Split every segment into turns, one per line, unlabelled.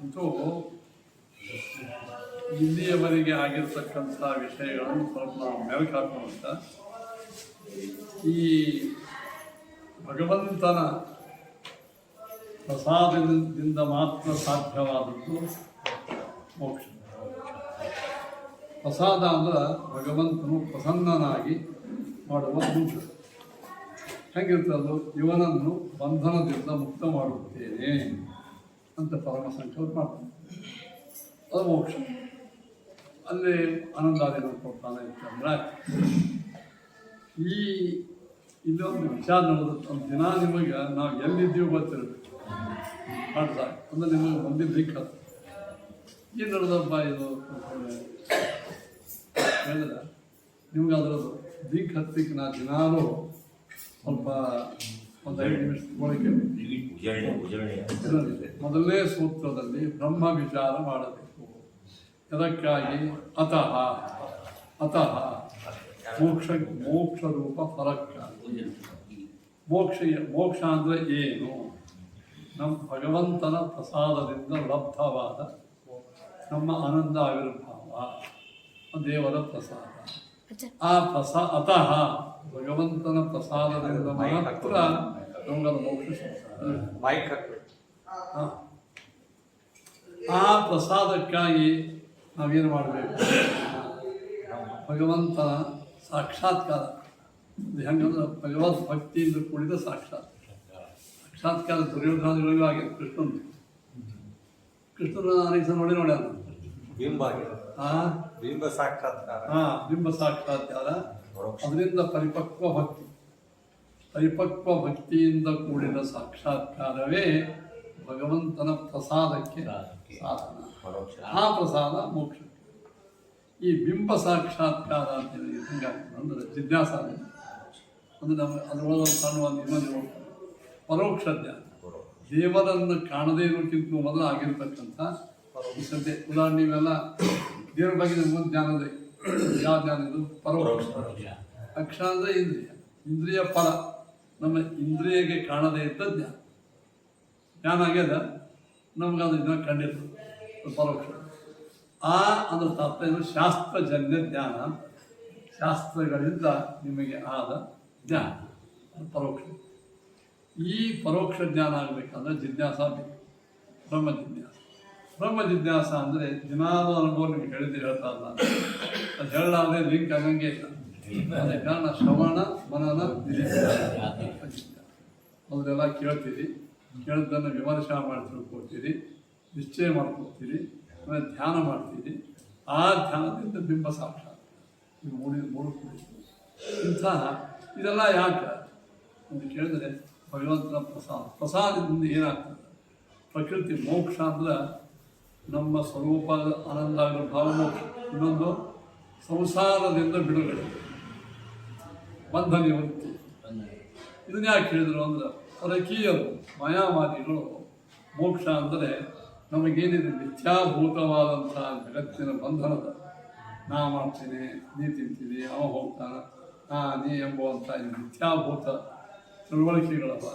ಅಂತೂ ಇಲ್ಲಿಯವರೆಗೆ ಆಗಿರ್ತಕ್ಕಂಥ ವಿಷಯಗಳನ್ನು ಸ್ವಲ್ಪ ನಾವು ಮೆಲುಕು ಹಾಕೋಣ. ಈ ಭಗವಂತನ ಪ್ರಸಾದದಿಂದ ಮಾತ್ರ ಸಾಧ್ಯವಾದದ್ದು ಮೋಕ್ಷ. ಪ್ರಸಾದ ಅಂದ್ರೆ ಭಗವಂತನು ಪ್ರಸನ್ನನಾಗಿ ಮಾಡುವ ಮೋಕ್ಷ. ಹೇಗಿರ್ತದೋ ಇವನನ್ನು ಬಂಧನದಿಂದ ಮುಕ್ತ ಮಾಡುತ್ತೇನೆ ಅಂತ ಪರಮ ಸಂಕಲ್ಪ ಮಾಡ್ತಾನೆ, ಅದು ಮೋಕ್ಷ. ಅಲ್ಲಿ ಆನಂದಾದಿಗಳು ಕೊಡ್ತಾನೆ ಅಂತಂದ್ರೆ ಇಲ್ಲೊಂದು ವಿಚಾರ ನೋಡೋದು. ದಿನ ನಿಮಗೆ ನಾವು ಎಲ್ಲಿದ್ದೀವಿ ಗೊತ್ತಿರಬೇಕು ಮಾಡ್ತಾರೆ ಅಂದ್ರೆ ನಿಮಗೆ ಮುಂದಿನ ದಿಕ್ಕ ಏನು ನಡೆದಪ್ಪ ಇದು ಹೇಳಿದ್ರೆ ನಿಮ್ಗೆ ಅದರದ್ದು ದಿಕ್ಕ ಹತ್ತಿಕ್ಕೆ ನಾ ದಿನಾಲು ಸ್ವಲ್ಪ ಒಂದು 5 ನಿಮಿಷ ತಗೊಳ್ಳಿಕ್ಕೆ. ಮೊದಲನೇ ಸೂತ್ರದಲ್ಲಿ ಬ್ರಹ್ಮ ವಿಚಾರ ಮಾಡಬೇಕು. ಅದಕ್ಕಾಗಿ ಅತಃ ಮೋಕ್ಷ ರೂಪ ಫಲಕ್ಕಾಗಿ ಮೋಕ್ಷ ಅಂದರೆ ಏನು? ನಮ್ಮ ಭಗವಂತನ ಪ್ರಸಾದದಿಂದ ಲಬ್ಧವಾದ ನಮ್ಮ ಆನಂದ ಆವಿರ್ಭಾವ, ದೇವರ ಪ್ರಸಾದ. ಅತಃ ಭಗವಂತನ ಪ್ರಸಾದದಿಂದ ಮಾತ್ರ ನಮಗದು ಮೋಕ್ಷ. ಆ ಪ್ರಸಾದಕ್ಕಾಗಿ ನಾವೇನು ಮಾಡಬೇಕು? ಭಗವಂತನ ಸಾಕ್ಷಾತ್ಕಾರ. ಇದು ಹೆಂಗಂದ್ರೆ ಭಗವದ್ ಭಕ್ತಿಯಿಂದ ಕೂಡಿದ ಸಾಕ್ಷಾತ್ಕಾರ ದುರ್ಯೋಧನಗಳಿಗೂ ಆಗಿದೆ. ಕೃಷ್ಣನ ಅನೇಕ ನೋಡ್ಯಾನ ಬಿಂಬ ಸಾಕ್ಷಾತ್ಕಾರ. ಅದರಿಂದ ಪರಿಪಕ್ವ ಭಕ್ತಿಯಿಂದ ಕೂಡಿದ ಸಾಕ್ಷಾತ್ಕಾರವೇ ಭಗವಂತನ ಪ್ರಸಾದಕ್ಕೆ ಸಾಧನ. ಆ ಪ್ರಸಾದ ಮೋಕ್ಷ. ಈ ಬಿಂಬ ಸಾಕ್ಷಾತ್ಕಾರ ಅಂತ ಹೆಂಗಾಗ್ತದೆ ಅಂದ್ರೆ ಜಿಜ್ಞಾಸ ಅಂದ್ರೆ ನಮಗೆ ಅದರೊಳಗೆ ಕಾಣುವ ಇನ್ನೊಂದು ಪರೋಕ್ಷ ಜ್ಞಾನ. ದೇವರನ್ನು ಕಾಣದೇ ಇರೋಕ್ಕಿಂತ ಮೊದಲು ಆಗಿರ್ತಕ್ಕಂಥ ಸದ್ಯ. ಉದಾಹರಣೆ ನೀವೆಲ್ಲ ದೇವರ ಬಗ್ಗೆ ನಮಗೊಂದು ಜ್ಞಾನ ಇದೆ. ಯಾವ ಜ್ಞಾನ ಇದು? ಪರೋಕ್ಷ. ಅಕ್ಷ ಅಂದರೆ ಇಂದ್ರಿಯ ಫಲ. ನಮ್ಮ ಇಂದ್ರಿಯಗೆ ಕಾಣದೇ ಇದ್ದ ಜ್ಞಾನ ಆಗ್ಯದ, ನಮ್ಗದು ಇದನ್ನ ಕಂಡಿರ್ತದೆ ಪರೋಕ್ಷ. ಅದರ ತಾತ್ಪರ್ಯ ಶಾಸ್ತ್ರಜನ್ಯ ಜ್ಞಾನ, ಶಾಸ್ತ್ರಗಳಿಂದ ನಿಮಗೆ ಆದ ಜ್ಞಾನ ಪರೋಕ್ಷ. ಈ ಪರೋಕ್ಷ ಜ್ಞಾನ ಆಗಬೇಕಂದ್ರೆ ಜಿಜ್ಞಾಸ ಬೇಕು. ಬ್ರಹ್ಮ ಜಿಜ್ಞಾಸ ಅಂದರೆ ದಿನಾದ ಅನುಭವ ನಿಮ್ಗೆ ಹೇಳ್ತಾ ಇಲ್ಲ. ಅದು ಹೇಳಲಾದ್ರೆ ಲಿಂಕ್ ಆಗಂಗೆ ಇಲ್ಲ. ಅದೇ ಕಾರಣ ಶ್ರವಣ ಮನನ ಮೊದಲೆಲ್ಲ ಕೇಳ್ತೀರಿ, ಕೇಳಿದ್ದನ್ನು ವಿಮರ್ಶೆ ಮಾಡಿ ತಿಳ್ಕೊಳ್ತೀರಿ, ನಿಶ್ಚಯ ಮಾಡ್ಕೊಳ್ತೀರಿ, ಆಮೇಲೆ ಧ್ಯಾನ ಮಾಡ್ತೀರಿ. ಆ ಧ್ಯಾನದಿಂದ ಬಿಂಬ ಸಾಕ್ಷಾತ್ ನೀವು ಮೂಡು ಇದೆಲ್ಲ ಯಾಕೆ ಅಂತ ಕೇಳಿದ್ರೆ ಭಗವಂತನ ಪ್ರಸಾದದಿಂದ ಏನಾಗ್ತದೆ? ಪ್ರಕೃತಿ ಮೋಕ್ಷ ಅಂದ್ರೆ ನಮ್ಮ ಸ್ವರೂಪ ಆನಂದ ಭಾವ ಮೋಕ್ಷ. ಇನ್ನೊಂದು ಸಂಸಾರದಿಂದ ಬಿಡುಗಡೆ, ಬಂಧ ನಿವೃತ್ತಿ. ಇದನ್ನ ಯಾಕೆ ಹೇಳಿದ್ರು ಅಂದ್ರೆ ಪರಕೀಯರು ಮಾಯಾವಾದಿಗಳು ಮೋಕ್ಷ ಅಂದರೆ ನಮಗೇನಿದೆ ಮಿಥ್ಯಾಭೂತವಾದಂಥ ಜಗತ್ತಿನ ಬಂಧನದ ನಾ ಮಾಡ್ತೀನಿ, ನೀ ತಿಂತೀನಿ, ಅವ ಹೋಗ್ತಾನೆ, ನೀ ಎಂಬುವಂಥ ಮಿಥ್ಯಾಭೂತ ತಿಳುವಳಿಕೆಗಳವ.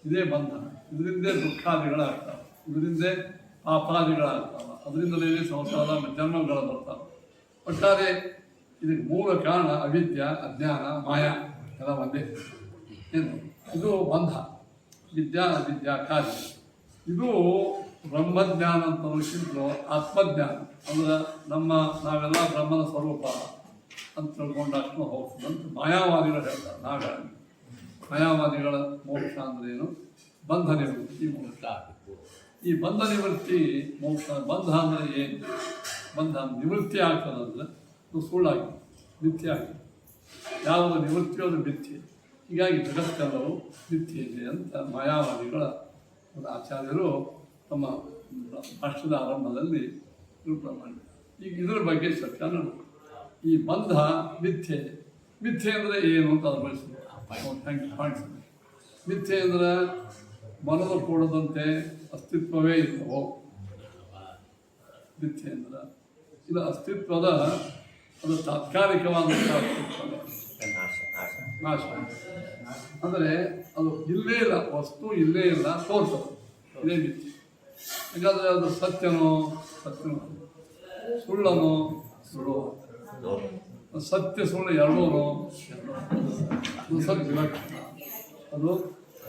ಇದೇ ಬಂಧನ. ಇದರಿಂದೇ ದುಃಖಾದಿಗಳಾಗ್ತಾವೆ, ಇದರಿಂದೇ ಪಾಪಾದಿಗಳಾಗ್ತಾವೆ, ಅದರಿಂದಲೇ ಸಂಸಾರ ಜನ್ಮಗಳು ಬರ್ತಾವೆ. ಒಟ್ಟಾರೆ ಇದಕ್ಕೆ ಮೂಲ ಕಾರಣ ಅವಿದ್ಯ, ಅಜ್ಞಾನ, ಮಾಯಾ ಎಲ್ಲ ಒಂದೇ. ಏನು ಇದು ಬಂಧ. ವಿದ್ಯಾ ಅವಿದ್ಯಾ ಕಾರ್ಯ. ಇದು ಬ್ರಹ್ಮಜ್ಞಾನ ಅಂತಕ್ಕಿಂತಲೂ ಆತ್ಮಜ್ಞಾನ ಅಂದ್ರೆ ನಾವೆಲ್ಲ ಬ್ರಹ್ಮನ ಸ್ವರೂಪ ಅಂತ ತಿಳ್ಕೊಂಡಷ್ಟು ಹೋಗ್ತದಂತ ಮಾಯಾವಾದಿಗಳು ಹೇಳ್ತಾರೆ. ಮಾಯಾವಾದಿಗಳ ಮೋಕ್ಷ ಅಂದ್ರೇನು? ಬಂಧ ನಿವೃತ್ತಿ ಮೋಕ್ಷ. ಈ ಬಂಧ ನಿವೃತ್ತಿ ಮೋಕ್ಷ. ಬಂಧ ಅಂದರೆ ಏನು? ಬಂಧ ನಿವೃತ್ತಿ ಆಗ್ತದಂದ್ರೆ ಅದು ಸುಳ್ಳಾಗಿ ಮಿಥ್ಯೆ ಆಗಿ. ಯಾವುದು ನಿವೃತ್ತಿ ಅದು ಮಿಥ್ಯೆ. ಹೀಗಾಗಿ ಜಗತ್ತೆಲ್ಲವೂ ಮಿಥ್ಯೆ ಇದೆ ಅಂತ ಮಾಯಾವಾದಿಗಳ ಒಂದು ಆಚಾರ್ಯರು ತಮ್ಮ ರಾಷ್ಟ್ರದ ಆರಂಭದಲ್ಲಿ ನಿರೂಪಣೆ ಮಾಡಿದ್ದಾರೆ. ಈಗ ಇದರ ಬಗ್ಗೆ ಚರ್ಚೆ ನೋಡೋಣ. ಈ ಬಂಧ ಮಿಥ್ಯೆ. ಮಿಥ್ಯೆ ಅಂದರೆ ಏನು ಅಂತ ಅದು ಬಳಸಿದೆ. ಮಿಥ್ಯೆ ಅಂದರೆ ಮನದ ಕೂಡದಂತೆ ಅಸ್ತಿತ್ವವೇ ಇಲ್ಲವೋ. ಮಿಥ್ಯೆ ಅಂದ್ರೆ ಇದು ಅಸ್ತಿತ್ವದ ಅದು ತಾತ್ಕಾಲಿಕವಾದಂಥ ನಾಶ. ಅಂದರೆ ಅದು ಇಲ್ಲೇ ಇಲ್ಲ, ವಸ್ತು ಇಲ್ಲೇ ಇಲ್ಲ, ತೋರ್ತದೆ, ಇದೇ ಮಿಥ್ಯೆ. ಹಾಗಾದರೆ ಅದು ಸತ್ಯನೋ ಸುಳ್ಳನೋ ಸುಳ್ಳು, ಸತ್ಯ ಸುಳ್ಳು ಎರಡೂ ಅದು ಸದ್ವಿಲಕ್ಷಣ. ಅದು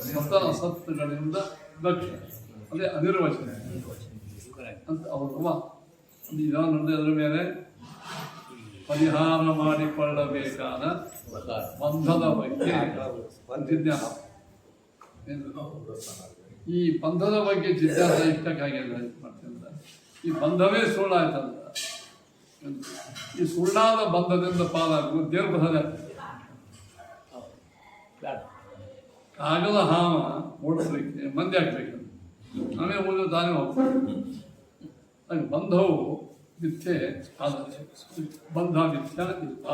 ಸತ ಅಸತ್ಯಗಳಿಂದ ಲಕ್ಷಣ, ಅದೇ ಅನಿರ್ವಚನ ಅಂತ ಅವರು ಇದನ್ನು ಅದರ ಮೇಲೆ ಪರಿಹಾರ ಮಾಡಿಕೊಳ್ಳಬೇಕಾದ ಬಂಧದ ಬಗ್ಗೆ ಜಿಜ್ಞಾಸ. ಈ ಬಂಧದ ಬಗ್ಗೆ ಜಿಜ್ಞಾಸ ಇಷ್ಟಕ್ಕಾಗಿಲ್ಲ ಮಾಡ್ತಿಲ್ಲ. ಈ ಬಂಧವೇ ಸುಳ್ಳಾಯ್ತಂತ, ಈ ಸುಳ್ಳಾದ ಬಂಧದಿಂದ ಪಾಲಾಗುವ ದೇವ್ರ ಬಸದ ಕಾಗದ ಹಾವ ಓಡಿಸ್ಲಿಕ್ಕೆ ಮಂದಿ ಹಾಕ್ಬೇಕಂತ ನಾವೇ ಮುಂದೆ ತಾನೇ ಹೋಗ್ತೀವಿ. ಹಾಗೆ ಬಂಧವು ಮಿಥ್ಯೆ ಆದ ಬಂಧ ಮಿಥ್ಯ ಇಲ್ಲ,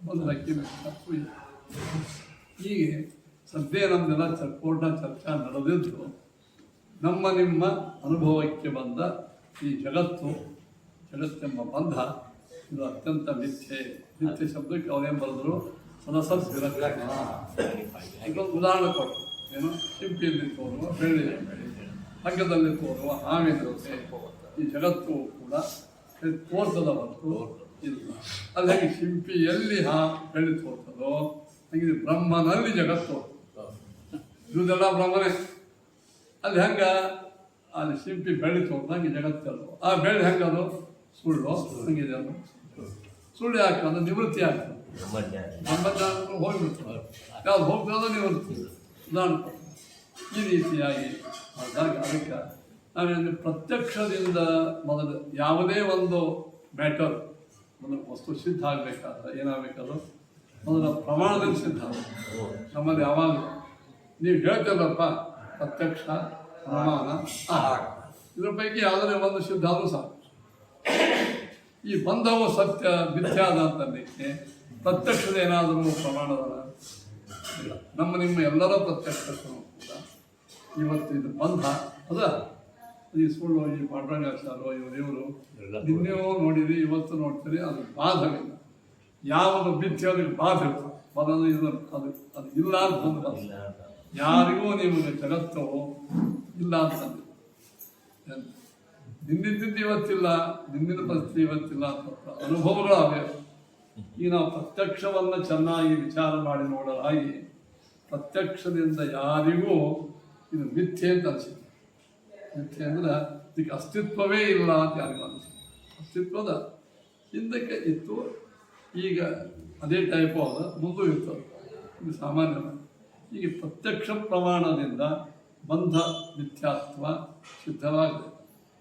ಬಂಧಕ್ಕೆ ಮಿಥ್ಯತ್ವ ಇಲ್ಲ. ಹೀಗೆ ಸದ್ಯ ನಮ್ದೆಲ್ಲ ಕೋರ್ಟ್ನ ಚರ್ಚೆ ನಡೆದಿದ್ದು ನಮ್ಮ ನಿಮ್ಮ ಅನುಭವಕ್ಕೆ ಬಂದ ಈ ಜಗತ್ತೆಂಬ ಬಂಧ ಇದು ಅತ್ಯಂತ ಮಿಥ್ಯೆ ಶಬ್ದಕ್ಕೆ ಅವರೇನು ಬರೆದ್ರು ಸದಸತ್ ವಿಲಕ್ಷಣ. ಇದೊಂದು ಉದಾಹರಣೆ ಕೊಟ್ಟರು, ಏನು ಶಿಂಪಿಯಲ್ಲಿ ತೋರುವ ಬೆಳ್ಳಿ ಹಗ್ಗದಲ್ಲಿ ತೋರುವ ಹಾವಿನಂತೆ ಈ ಜಗತ್ತು ಕೂಡ ತೋರ್ತದ ಹೊರತು ಇಲ್ಲ. ಅಲ್ಲಿ ಹಾಗೆ ಶಿಂಪಿಯಲ್ಲಿ ಬೆಳ್ಳಿ ತೋರ್ತದೋ ಹಾಗೆ ಬ್ರಹ್ಮನಲ್ಲಿ ಜಗತ್ತು ಇರುವುದೆಲ್ಲ ಬ್ರಹ್ಮನೇ. ಅಲ್ಲಿ ಹೆಂಗ ಅಲ್ಲಿ ಶಿಂಪಿ ಬೆಳ್ಳಿ ತೋರ್ದಂಗೆ ಜಗತ್ತಲ್ಲೋ ಆ ಬೆಳ್ಳಿ ಹೆಂಗದು ಸುಳ್ಳು ಹಂಗಿದೆ. ಅದು ಸುಳ್ಳು ಯಾಕೆ ಅದು ನಿವೃತ್ತಿ ಆಗ್ತದೆ, ಬ್ರಹ್ಮಜ್ಞಾನ ಹೋಗ್ಬಿಡ್ತದೆ, ಯಾವ್ದು ಹೋಗ್ತದೋ ನಿವೃತ್ತಿ. ಉದಾಹರಣೆ ಈ ರೀತಿಯಾಗಿ ಅದಕ್ಕೆ ನಾವೇನು ಪ್ರತ್ಯಕ್ಷದಿಂದ ಮೊದಲು ಯಾವುದೇ ಒಂದು ಮ್ಯಾಟರ್ ಒಂದು ವಸ್ತು ಸಿದ್ಧ ಆಗಬೇಕಾದ್ರೆ ಏನಾಗಬೇಕಾದ್ರು ಮೊದಲ ಪ್ರಮಾಣದಲ್ಲಿ ಸಿದ್ಧ ನಮ್ಮಲ್ಲಿ ಯಾವಾಗ ನೀವು ಹೇಳ್ತಿರಲ್ಲಪ್ಪ ಪ್ರತ್ಯಕ್ಷ ಪ್ರಮಾಣ ಇದ್ರ ಪೈಕಿ ಯಾವುದೇ ಒಂದು ಸಿದ್ಧ ಆದರೂ ಸಾಕು. ಈ ಬಂಧವು ಸತ್ಯ ಮಿಥ್ಯಾದ ಅಂತಂದಕ್ಕೆ ಪ್ರತ್ಯಕ್ಷದ ಏನಾದರೂ ಪ್ರಮಾಣದ ಇಲ್ಲ. ನಿಮ್ಮ ಎಲ್ಲರ ಪ್ರತ್ಯಕ್ಷತೆಯೂ ಕೂಡ ಇವತ್ತು ಇದು ಬಂಧ ಅದ. ಈ ಸುಳ್ಳು ಈ ಪಾಂಡುರಂಗಾಚಾರ್ಯ ಇವರು ನಿನ್ನೆಯೂ ನೋಡಿರಿ ಇವತ್ತು ನೋಡ್ತೀರಿ, ಅದು ಬಾಧವಿಲ್ಲ. ಯಾವುದು ಮಿಥ್ಯೆ ಅದಕ್ಕೆ ಬಾಧ ಇರ್ತದೆ, ಮೊದಲು ಇದು ಅದು ಇಲ್ಲ ಅಂತ ಬಂದ ಯಾರಿಗೂ ನಿಮಗೆ ಜಗತ್ತು ಇಲ್ಲ ಅಂತಂದ್ರೆ ನಿನ್ನಿದ್ದಿದ್ದು ಇವತ್ತಿಲ್ಲ, ನಿನ್ನಿನ ಪರಿಸ್ಥಿತಿ ಇವತ್ತಿಲ್ಲ ಅಂತ ಅನುಭವಗಳು ಅವೇ. ಈಗ ನಾವು ಪ್ರತ್ಯಕ್ಷವನ್ನು ಚೆನ್ನಾಗಿ ವಿಚಾರ ಮಾಡಿ ನೋಡಲಾಗಿ ಪ್ರತ್ಯಕ್ಷದಿಂದ ಯಾರಿಗೂ ಇದು ಮಿಥ್ಯೆ ಅಂತ ಅನಿಸಿದೆ. ಮಿಥ್ಯೆ ಅಂದ್ರೆ ಇದಕ್ಕೆ ಅಸ್ತಿತ್ವವೇ ಇಲ್ಲ ಅಂತ ಯಾರಿಗೂ ಅನಿಸಿದೆ. ಅಸ್ತಿತ್ವದ ಹಿಂದಕ್ಕೆ ಇತ್ತು, ಈಗ ಅದೇ ಟೈಪು ಅದ, ಮುಂದೂ ಇರ್ತದೆ. ಇದು ಸಾಮಾನ್ಯ. ಈಗ ಪ್ರತ್ಯಕ್ಷ ಪ್ರಮಾಣದಿಂದ ಬಂಧ ಮಿಥ್ಯಾತ್ವ ಸಿದ್ಧವಾಗಿದೆ.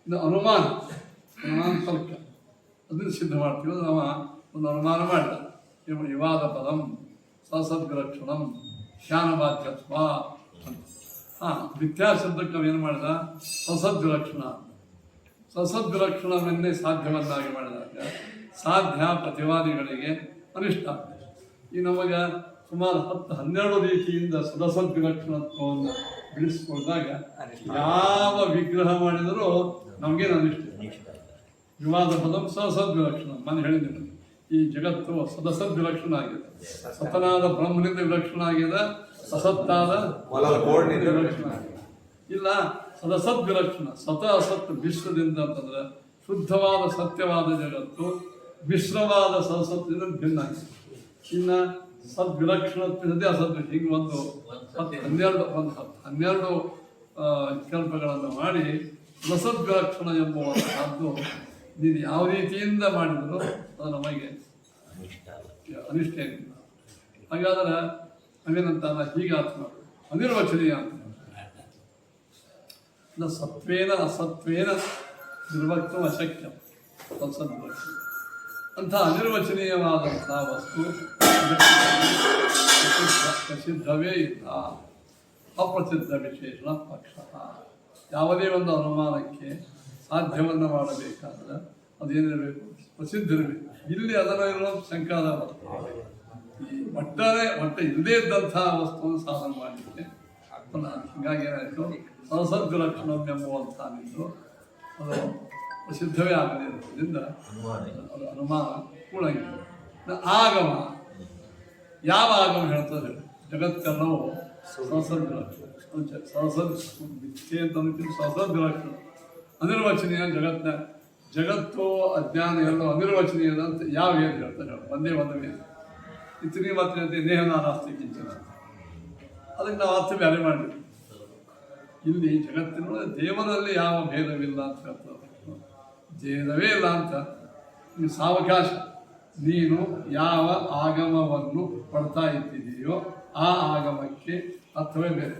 ಇದು ಅನುಮಾನ ತರ್ಕ ಅದನ್ನು ಸಿದ್ಧ ಮಾಡ್ತೀವಿ. ಅದು ನಾವು ಒಂದು ಅನುಮಾನ ಮಾಡಿದ ವಿವಾದ ಪದಂ ಸಸದ್ವಿಲಕ್ಷಣಂ ಶ್ಯಾನವಾಚ್ಯತ್ವ ಅಂತ. ಮಿಥ್ಯಾ ಶಬ್ದಕ್ಕೆ ಏನು ಮಾಡಿದ ಸಸದ್ವಿಲಕ್ಷಣ. ಸಸದ್ವಿಲಕ್ಷಣವನ್ನೇ ಸಾಧ್ಯವನ್ನಾಗಿ ಮಾಡಿದಾಗ ಸಾಧ್ಯ ಪ್ರತಿವಾದಿಗಳಿಗೆ ಅನಿಷ್ಟ ಆಗ್ತದೆ. ಈ ನಮಗೆ ಸುಮಾರು 10-12 ರೀತಿಯಿಂದ ಸದಸದ್ವಿಲಕ್ಷಣತ್ವವನ್ನು ಬಿಡಿಸ್ಕೊಂಡಾಗ ಯಾವ ವಿಗ್ರಹ ಮಾಡಿದರೂ ನಮಗೇನು ಅನಿಷ್ಟ. ವಿವಾದ ಪದಂ ಸಸದ್ವಿಲಕ್ಷಣ ನಾನು ಹೇಳಿದ್ದೇನೆ. ಈ ಜಗತ್ತು ಸದಸದ್ವಿಲಕ್ಷಣ ಆಗಿದೆ. ಸತನಾದ ಬ್ರಹ್ಮನಿಂದ ವಿಲಕ್ಷಣ ಆಗಿದೆ, ಅಸತ್ತಾದ ವಿಲಕ್ಷಣ ಆಗಿದೆ. ಇಲ್ಲ ಸದಸದ್ವಿಲಕ್ಷಣ ಸತ ಅಸತ್ ಮಿಶ್ರದಿಂದ ಅಂತಂದ್ರೆ ಶುದ್ಧವಾದ ಸತ್ಯವಾದ ಜಗತ್ತು ಮಿಶ್ರವಾದ ಸದಸತ್ವದಿಂದ ಭಿನ್ನ ಆಗಿದೆ. ಇನ್ನು ಸದ್ವಿಲಕ್ಷಣತ್ವದೇ ಅಸತ್ ಹೀಗೆ ಒಂದು 12 ವಿಕಲ್ಪಗಳನ್ನು ಮಾಡಿ ರಸದ್ವಿಲಕ್ಷಣ ಎಂಬುವಂತಹದ್ದು ನೀನು ಯಾವ ರೀತಿಯಿಂದ ಮಾಡಿದರೂ ಅದು ನಮಗೆ ಅನಿಷ್ಟ ಏನಿಲ್ಲ. ಹಾಗಾದ್ರೆ ನಾವೇನಂತ ಹೀಗೆ ಅನಿರ್ವಚನೀಯ ಅಂತ ಸತ್ವೇನ ಅಸತ್ವೇನ ನಿರ್ವಕ್ತ ಅಶಕ್ಯ ಸದ್ವಿಲಕ್ಷಣ ಅಂಥ ಅನಿರ್ವಚನೀಯವಾದಂತಹ ವಸ್ತು ಪ್ರಸಿದ್ಧವೇ ಇಲ್ಲ. ಅಪ್ರಸಿದ್ಧ ವಿಶೇಷಣ ಪಕ್ಷ. ಯಾವುದೇ ಒಂದು ಅನುಮಾನಕ್ಕೆ ಸಾಧ್ಯವನ್ನು ಮಾಡಬೇಕಾದ್ರೆ ಅದೇನಿರಬೇಕು, ಪ್ರಸಿದ್ಧ ಇರಬೇಕು. ಇಲ್ಲಿ ಅದನ್ನು ಇರೋ ಶಂಕಾದ ವಸ್ತು ಈ ಒಟ್ಟೆ ಇಲ್ಲದೇ ಇದ್ದಂತಹ ವಸ್ತುವನ್ನು ಸಾಧನ ಮಾಡಲಿಕ್ಕೆ ಹೀಗಾಗಿ ಏನಾಯಿತು ಸದಸದ್ವಿಲಕ್ಷಣ ಎಂಬುವಂಥ ನಿಂದು ಅದು ಸಿದ್ಧವೇ ಆಗದೆ ಇರೋದ್ರಿಂದ ಅದು ಅನುಮಾನ ಕೂಡಂಗಿಲ್ಲ. ಆಗಮ ಯಾವ ಆಗಮ ಹೇಳ್ತದೆ? ಜಗತ್ತೆಲ್ಲವೂ ಸಹಸದ್ ಮಿಥ್ಯೆ ಅಂತ ಸಹಸದ್ ಲಕ್ಷಣ ಅನಿರ್ವಚನೀಯ ಜಗತ್ತಿನ ಜಗತ್ತು ಅಜ್ಞಾನ ಎಲ್ಲ ಅನಿರ್ವಚನೀಯ ಅಂತ ಯಾವ ಏನು ಹೇಳ್ತಾರೆ? ಒಂದೇ ಒಂದು ವೇದ ಇತನಿ ಮಾತ್ರ ನೇಹ ನಾಸ್ತಿ ಕಿಂಚನ. ಅದಕ್ಕೆ ನಾವು ಅರ್ಥ ಬೇರೆ ಮಾಡಿದ್ವಿ. ಇಲ್ಲಿ ಜಗತ್ತಿನ ದೇವರಲ್ಲಿ ಯಾವ ಭೇದವಿಲ್ಲ ಅಂತ ಹೇಳ್ತಾರೆ. ಭೇದವೇ ಇಲ್ಲ ಅಂತ ನೀವು ಸಾವಕಾಶ ನೀನು ಯಾವ ಆಗಮವನ್ನು ಪಡ್ತಾ ಇಟ್ಟಿದೆಯೋ ಆ ಆಗಮಕ್ಕೆ ಅರ್ಥವೇ ಬೇರೆ.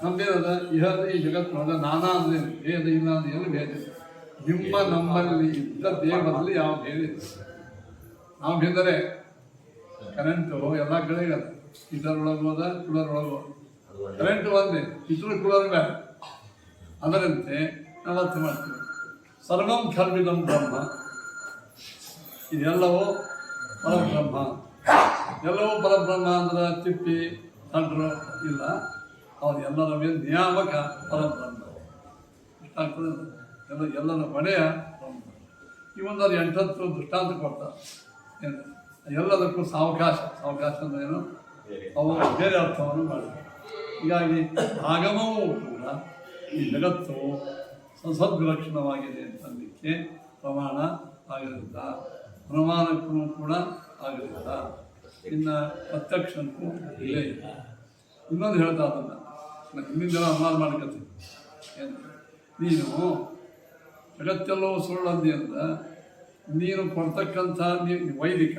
ನಮ್ದೇನದ ಈ ಜಗತ್ತಿನೊಳಗ ನಾನಾ ಅಂದ್ರೆ ಭೇದ ಇಲ್ಲ ಅಂದ್ರೆ ಏನು ಭೇದ? ನಿಮ್ಮ ನಮ್ಮಲ್ಲಿ ಇದ್ದ ದೇವರಲ್ಲಿ ಯಾವ ಭೇದ ಇಲ್ಲ. ನಾವು ಬೇದರೆ ಕರೆಂಟು ಎಲ್ಲ ಕಡೆಗೆ ಅದ. ಹೀಟರೊಳಗೋದ ಕೂಲರೊಳಗೋದ ಕರೆಂಟ್ ಒಂದೇ, ಹೀಟರ್ ಕೂಲರ್ ಬೇರೆ. ಅದರಂತೆ ನಾವು ಅರ್ಥ ಮಾಡ್ತೀವಿ. ಸರ್ವಂ ಖಲ್ವಿದಂ ಬ್ರಹ್ಮ, ಇದೆಲ್ಲವೂ ಪರಬ್ರಹ್ಮ. ಎಲ್ಲವೂ ಪರಬ್ರಹ್ಮ ಅಂದ್ರೆ ತಿಪ್ಪಿ ತಂಡ್ರು ಇಲ್ಲ. ಅವ್ರು ಎಲ್ಲರ ಮೇಲೆ ನಿಯಾಮಕ ಪರಬ್ರಹ್ಮ. ಇಷ್ಟಾಗ್ತದೆ. ಎಲ್ಲರ ಒಡೆಯ ಬ್ರಹ್ಮ. ಇವೊಂದು 8 ದೃಷ್ಟಾಂತ ಕೊಡ್ತಾರೆ. ಏನು ಎಲ್ಲದಕ್ಕೂ ಸಾವಕಾಶ ಅಂದ್ರೆ ಏನು? ಅವು ಬೇರೆ ಅರ್ಥವನ್ನು ಮಾಡಿದೆ. ಹೀಗಾಗಿ ಆಗಮವೂ ಕೂಡ ಈ ಜಗತ್ತು ಸದ್ವಿಲಕ್ಷಣವಾಗಿದೆ ಅಂತಂದಕ್ಕೆ ಪ್ರಮಾಣ ಆಗಲಿಲ್ಲ, ಅನುಮಾನಕ್ಕೂ ಕೂಡ ಆಗಲಿಲ್ಲ, ಇನ್ನು ಪ್ರತ್ಯಕ್ಷಕ್ಕೂ ಇಲ್ಲೇ ಇಲ್ಲ. ಇನ್ನೊಂದು ಹೇಳ್ತಾ ಅದನ್ನು ಹಿಂದಿನ ಜನ ಅನುಮಾನ ಮಾಡ್ಕೊತೀನಿ. ಏನು ನೀನು ಜಗತ್ತೆಲ್ಲವೂ ಸುಳ್ಳು ಅಂದಿ ಅಂದ್ರೆ ನೀನು ಕೊಡ್ತಕ್ಕಂಥ ವೈದಿಕ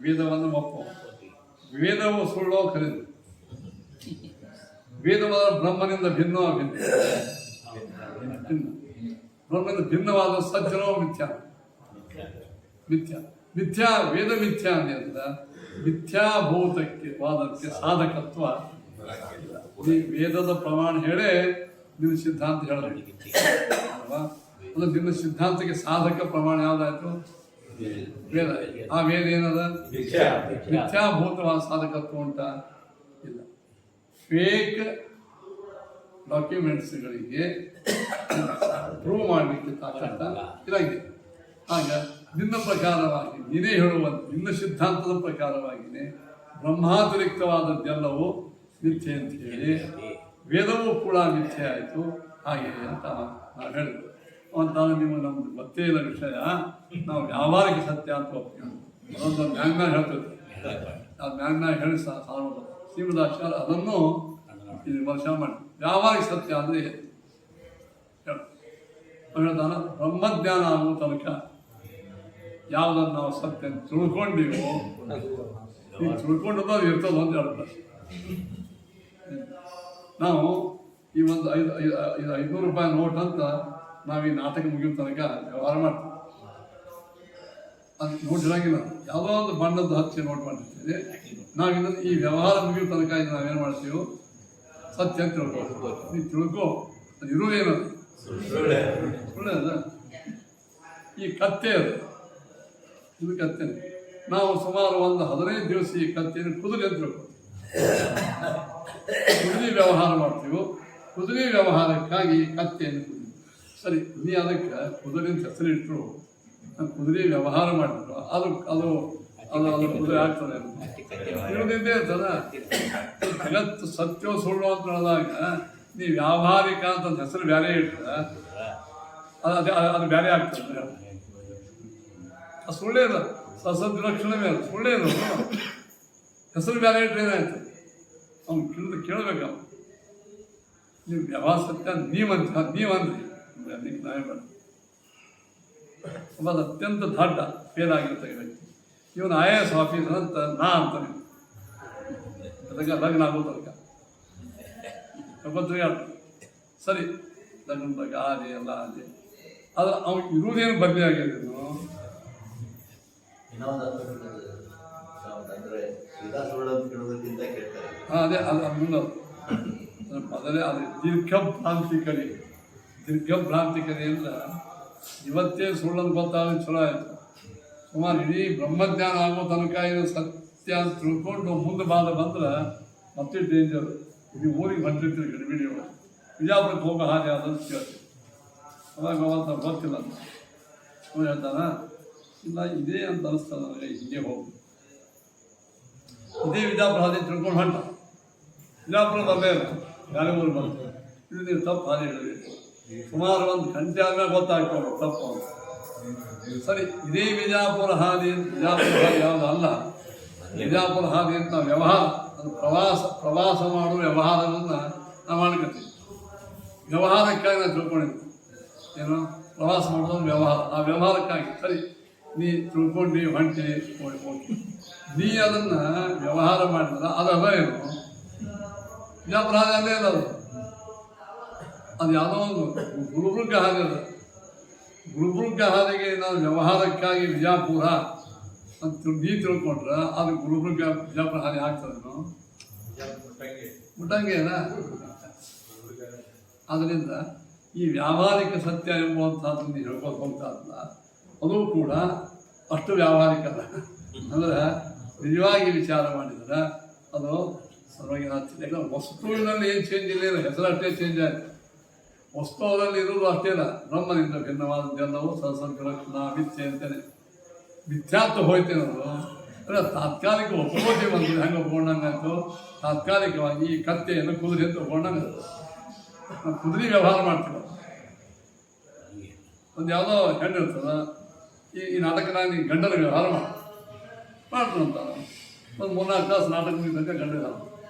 ವೇದವನ್ನು ಒಪ್ಪು. ವೇದವು ಸುಳ್ಳೋ ಖರೀದು. ವೇದವಾದ ಬ್ರಹ್ಮನಿಂದ ಭಿನ್ನ ಬ್ರಹ್ಮನಿಂದ ಭಿನ್ನವಾದ ಸಜ್ಜನೋ ಮಿಥ್ಯಾ. ವೇದ ಮಿಥ್ಯಾ ಅಂದ್ರೆ ಮಿಥ್ಯಾಭೂತಕ್ಕೆ ವಾದಕ್ಕೆ ಸಾಧಕತ್ವ. ಈ ವೇದದ ಪ್ರಮಾಣ ಹೇಳೇ ನಿನ್ನ ಸಿದ್ಧಾಂತ ಹೇಳಬೇಕು ಅಲ್ವಾ? ಅಂದ್ರೆ ನಿನ್ನ ಸಿದ್ಧಾಂತಕ್ಕೆ ಸಾಧಕ ಪ್ರಮಾಣ ಯಾವ್ದಾಯ್ತು? ವೇದ. ಆ ವೇದ ಏನದ? ಮಿಥ್ಯಾಭೂತವಾದ ಸಾಧಕತ್ವ ಉಂಟ? ಇಲ್ಲ. ಫೇಕ್ ಡಾಕ್ಯುಮೆಂಟ್ಸ್ಗಳಿಗೆ ಪ್ರೂವ್ ಮಾಡಲಿಕ್ಕೆ ತಾಕತ್ತ ಇದಾಗಿದೆ. ಆಗ ನಿನ್ನ ಪ್ರಕಾರವಾಗಿ ನೀನೇ ಹೇಳುವಂತ ನಿನ್ನ ಸಿದ್ಧಾಂತದ ಪ್ರಕಾರವಾಗಿಯೇ ಬ್ರಹ್ಮಾತಿರಿಕ್ತವಾದದ್ದೆಲ್ಲವೂ ಮಿಥ್ಯೆ ಅಂತ ಹೇಳಿ ವೇದವೂ ಕೂಡ ಮಿಥ್ಯೆ ಆಯಿತು. ಹಾಗೆ ಅಂತ ನಾವು ಹೇಳಿದ್ವಿ. ಅಂತ ನೀವು ನಮ್ದು ಗೊತ್ತೇ ಇಲ್ಲ ವಿಷಯ. ನಾವು ವ್ಯಾವಹಾರಿಕ ಸತ್ಯ ಅಂತ ಒಪ್ಕೊಂಡು ಅದೊಂದು ಮ್ಯಾಗ್ನ ಹೇಳ್ತೇವೆ. ಆ ಮ್ಯಾಗ್ನ ಹೇಳಿ ಸಾಲೋದು ಶ್ರೀಮದಾಚಾರ್ಯ ಅದನ್ನು ಇದು ವಿಮರ್ಶೆ ಮಾಡಿ ವ್ಯಾವಹಾರಿಕ ಸತ್ಯ ಅಂದರೆ ಹೇಳ್ತಾನ. ಬ್ರಹ್ಮಜ್ಞಾನ ಆಗುವ ತನಕ ಯಾವುದನ್ನು ನಾವು ಸತ್ಯ ತಿಳ್ಕೊಂಡಿವೋ ನೀವು ತಿಳ್ಕೊಂಡದ್ದು ಅದು ಇರ್ತದೆ ಅಂತ ಹೇಳ್ತಾರೆ. ನಾವು ಈ ಒಂದು 500 ರೂಪಾಯಿ ನೋಟ್ ಅಂತ ನಾವು ಈ ನಾಟಕ ಮುಗಿಯೋ ತನಕ ವ್ಯವಹಾರ ಮಾಡ್ತೀವಿ. ಅದು ನೋಟ್ ಇರಂಗಿಲ್ಲ. ಯಾವುದೋ ಒಂದು ಬಣ್ಣದ ಹಚ್ಚಿ ನೋಟ್ ಮಾಡಿರ್ತೀವಿ. ನಾವಿನ್ನು ಈ ವ್ಯವಹಾರ ಮುಗಿಯೋ ತನಕ ನಾವೇನು ಮಾಡ್ತೀವಿ? ಸತ್ಯ ಅಂತ ತಿಳ್ಕೊ. ನೀವು ತಿಳ್ಕೊ, ಅದು ಇರುವುದೇನದು? ಒಳ್ಳೆಯದ. ಈ ಕತ್ತೆ ಅದು, ಇದು ಕತ್ತೆ. ನಾವು ಸುಮಾರು ಒಂದು 15 ದಿವಸ ಈ ಕತ್ತೆಯನ್ನು ಕುದುರೆ ಅಂತ ತಿಳ್ಕೊ. ಕುದುರೆ ವ್ಯವಹಾರ ಮಾಡ್ತೀವಿ. ಕುದುರೆ ವ್ಯವಹಾರಕ್ಕಾಗಿ ಕತ್ತೆಯನ್ನು ಸರಿ ನೀ ಅದಕ್ಕೆ ಕುದುರೆ ಅಂತ ಹೆಸರಿಟ್ಟರು, ಕುದುರೆ ವ್ಯವಹಾರ ಮಾಡಿದ್ರು, ಅದು ಅದು ಅದು ಅದು ಕುದುರೆ ಆಗ್ತದೆ. ಇರೋದಿದ್ದೇ ಇರ್ತದ. ಜಗತ್ತು ಸತ್ಯ ಸುಳ್ಳು ಅಂತ ಹೇಳಿದಾಗ ನೀವು ವ್ಯಾವಹಾರಿಕ ಅಂತ ಹೆಸರು ಬೇರೆ ಇಟ್ಟರೆ ಅದು ಬೇರೆ ಆಗ್ತದೆ. ಅದು ಸುಳ್ಳೇದು, ಸದ್ವಿಲಕ್ಷಣವೇ ಅದು ಸುಳ್ಳೇದು. ಹೆಸರು ಬೇರೆ ಇಟ್ಟರೆ ಏನಾಯ್ತು? ಅವ್ನು ಕೇಳಬೇಕು. ನೀವು ವ್ಯವಹಾರ ಸತ್ಯ ನೀವಂದ್ರಿ ಅದಕ್ಕೆ ನಾವೇ ಬೇಡ. ಅದು ಅತ್ಯಂತ ದೊಡ್ಡ ಫೇಲ್ ಆಗಿರುತ್ತೆ ವ್ಯಕ್ತಿ. ಇವನು IAS ಆಫೀಸರ್ ಅಂತ ನಾ ಅಂತಾನೆ. ಅದಕ್ಕೆ ಲಗ್ನ ಆಗೋದು ಅದಕ್ಕೆ ಸರಿ ಲಗ್ನದಾಗ ಆದಿ ಎಲ್ಲ ಆದಿ. ಅದು ಅವ್ನು ಇರುವುದೇನು ಬದಲಿ ಆಗಿದೆ. ಅದೇ ಅದು ಮೊದಲೇ ಅದು ದೀರ್ಘಭ್ರಾಂತಿಕರಿ ಅಂತ ಇವತ್ತೇ ಸುಳ್ಳನ್ನು ಗೊತ್ತಾದ್ರೆ ಚಲೋ ಆಯಿತು. ಸುಮಾರು ಇಡೀ ಬ್ರಹ್ಮಜ್ಞಾನ ಆಗೋ ತನಕ ಇದು ಸತ್ಯ ಅಂತ ತಿಳ್ಕೊಂಡು ಮುಂದೆ ಬಂದ್ರೆ ಮತ್ತೆ ಡೇಂಜರ್. ನೀವು ಊರಿಗೆ ಹೊಂಟಿರ್ತೀರಿ ಗಡಿಬಿಡಿ ಒಳಗೆ, ವಿಜಾಪುರಕ್ಕೆ ಹೋಗೋ ಹಾಗೆ ಆದಂತ ಕೇಳ್ತೀವಿ. ಅವಾಗ ಅವತ್ತು ಗೊತ್ತಿಲ್ಲ ಅಂತ ಅವ್ನು ಹೇಳ್ತಾನ, ಇಲ್ಲ ಇದೇ ಅಂತ ಅನಿಸ್ತದೆ ನನಗೆ, ಹೀಗೆ ಹೋಗಿ ಇದೇ ವಿಜಾಪುರ ಹಾದಿ ತಿಳ್ಕೊಂಡು ಹೊಂಟ. ವಿಜಾಪುರ ಬರಲೇ ಇಲ್ಲ, ಬೇರೆ ಊರು ಬಂತು. ಇದು ನೀವು ತಪ್ಪು ಹಾದಿ ಹೇಳಬೇಕು, ಸುಮಾರು 1 ಗಂಟೆ ಆದ್ಮೇಲೆ ಗೊತ್ತಾಗ್ತವೆ ತಪ್ಪು ಅಂತ. ಸರಿ, ಇದೇ ವಿಜಾಪುರ ಹಾದಿ ಯಾವುದು ಅಲ್ಲ, ವಿಜಾಪುರ ಹಾದಿ ಅಂತ ನಾವು ವ್ಯವಹಾರ, ಅದು ಪ್ರವಾಸ ಮಾಡುವ ವ್ಯವಹಾರವನ್ನು ನಾವು ಮಾಡ್ಕೊತೀವಿ. ವ್ಯವಹಾರಕ್ಕಾಗಿ ನಾವು ತಿಳ್ಕೊಂಡಿದ್ವಿ, ಏನು ಪ್ರವಾಸ ಮಾಡೋದು ವ್ಯವಹಾರ, ಆ ವ್ಯವಹಾರಕ್ಕಾಗಿ ಸರಿ ನೀ ತಿಳ್ಕೊಂಡು ಹೊಂಟಿ ಹೋಗಿ ನೀ ಅದನ್ನು ವ್ಯವಹಾರ ಮಾಡಿದ್ರೆ ಅದಲ್ಲ ಏನು ವಿಜಾಪುರ ಹಾದಿ ಅಲ್ಲೇ ಇಲ್ಲ, ಅದು ಯಾವುದೋ ಒಂದು ಗುಲ್ಬರ್ಗ ಹಾದಿ ಅದ. ಗುಲ್ಬರ್ಗ ಹಾದಿಗೆ ನಾವು ವ್ಯವಹಾರಕ್ಕಾಗಿ ವಿಜಾಪುರ ಅಂತ ನೀ ತಿಳ್ಕೊಂಡ್ರೆ ಅದು ಗುಲ್ಬರ್ಗ ವಿಜಾಪುರ ಹಾದಿ ಆಗ್ತದೇನೋ, ಮುಟ್ಟಂಗೇನ. ಅದರಿಂದ ಈ ವ್ಯಾವಹಾರಿಕ ಸತ್ಯ ಎಂಬುವಂಥದ್ದನ್ನು ಹೇಳ್ಕೊಂಡು ಹೋಗ್ತಾ ಇದ್ದ, ಅದು ಕೂಡ ಅಷ್ಟು ವ್ಯಾವಹಾರಿಕ ಅಲ್ಲ. ಅಂದರೆ ನಿಜವಾಗಿ ವಿಚಾರ ಮಾಡಿದರೆ ಅದು ಸರ್ವಜ್ಞ. ಯಾಕಂದ್ರೆ ವಸ್ತುವಿನಲ್ಲಿ ಏನು ಚೇಂಜ್ ಇಲ್ಲ, ಹೆಸರು ಅಷ್ಟೇ ಚೇಂಜ್ ಆಯಿತು. ವಸ್ತು ಅವರಲ್ಲಿ ಇರೋದು ಅಷ್ಟೇ ಇಲ್ಲ, ಬ್ರಹ್ಮನಿಂದ ಭಿನ್ನವಾದದ್ದೆಲ್ಲವೂ ಸಹಸಂಕಲಕ್ಷಣ ಮಿಥ್ಯೆ ಅಂತೇನೆ. ಮಿಥ್ಯಾತ್ವ ಹೋಯ್ತೇನೆ ಅದು, ಅಂದರೆ ತಾತ್ಕಾಲಿಕ ಒಪ್ಪೋಟಿ ಬಂದಿದೆ. ಹೆಂಗೆ ಒಪ್ಕೊಂಡಂಗಾಯ್ತು, ತಾತ್ಕಾಲಿಕವಾಗಿ ಈ ಕತ್ತೆಯನ್ನು ಕುದುರೆ ಅಂತ ಒಪ್ಕೊಂಡಂಗೆ ಕುದುರೆ ವ್ಯವಹಾರ ಮಾಡ್ತೀವಿ. ಒಂದು ಯಾವುದೋ ಹೆಣ್ಣು ಇರ್ತದ, ಈ ನಾಟಕನ ನೀ ಗಂಡನ ವ್ಯವಹಾರ ಮಾಡ್ತಾನಂತ. ಒಂದು 3-4 ತಾಸು ನಾಟಕ ಮುಗಿದಂತೆ ಗಂಡ ವ್ಯವಹಾರ.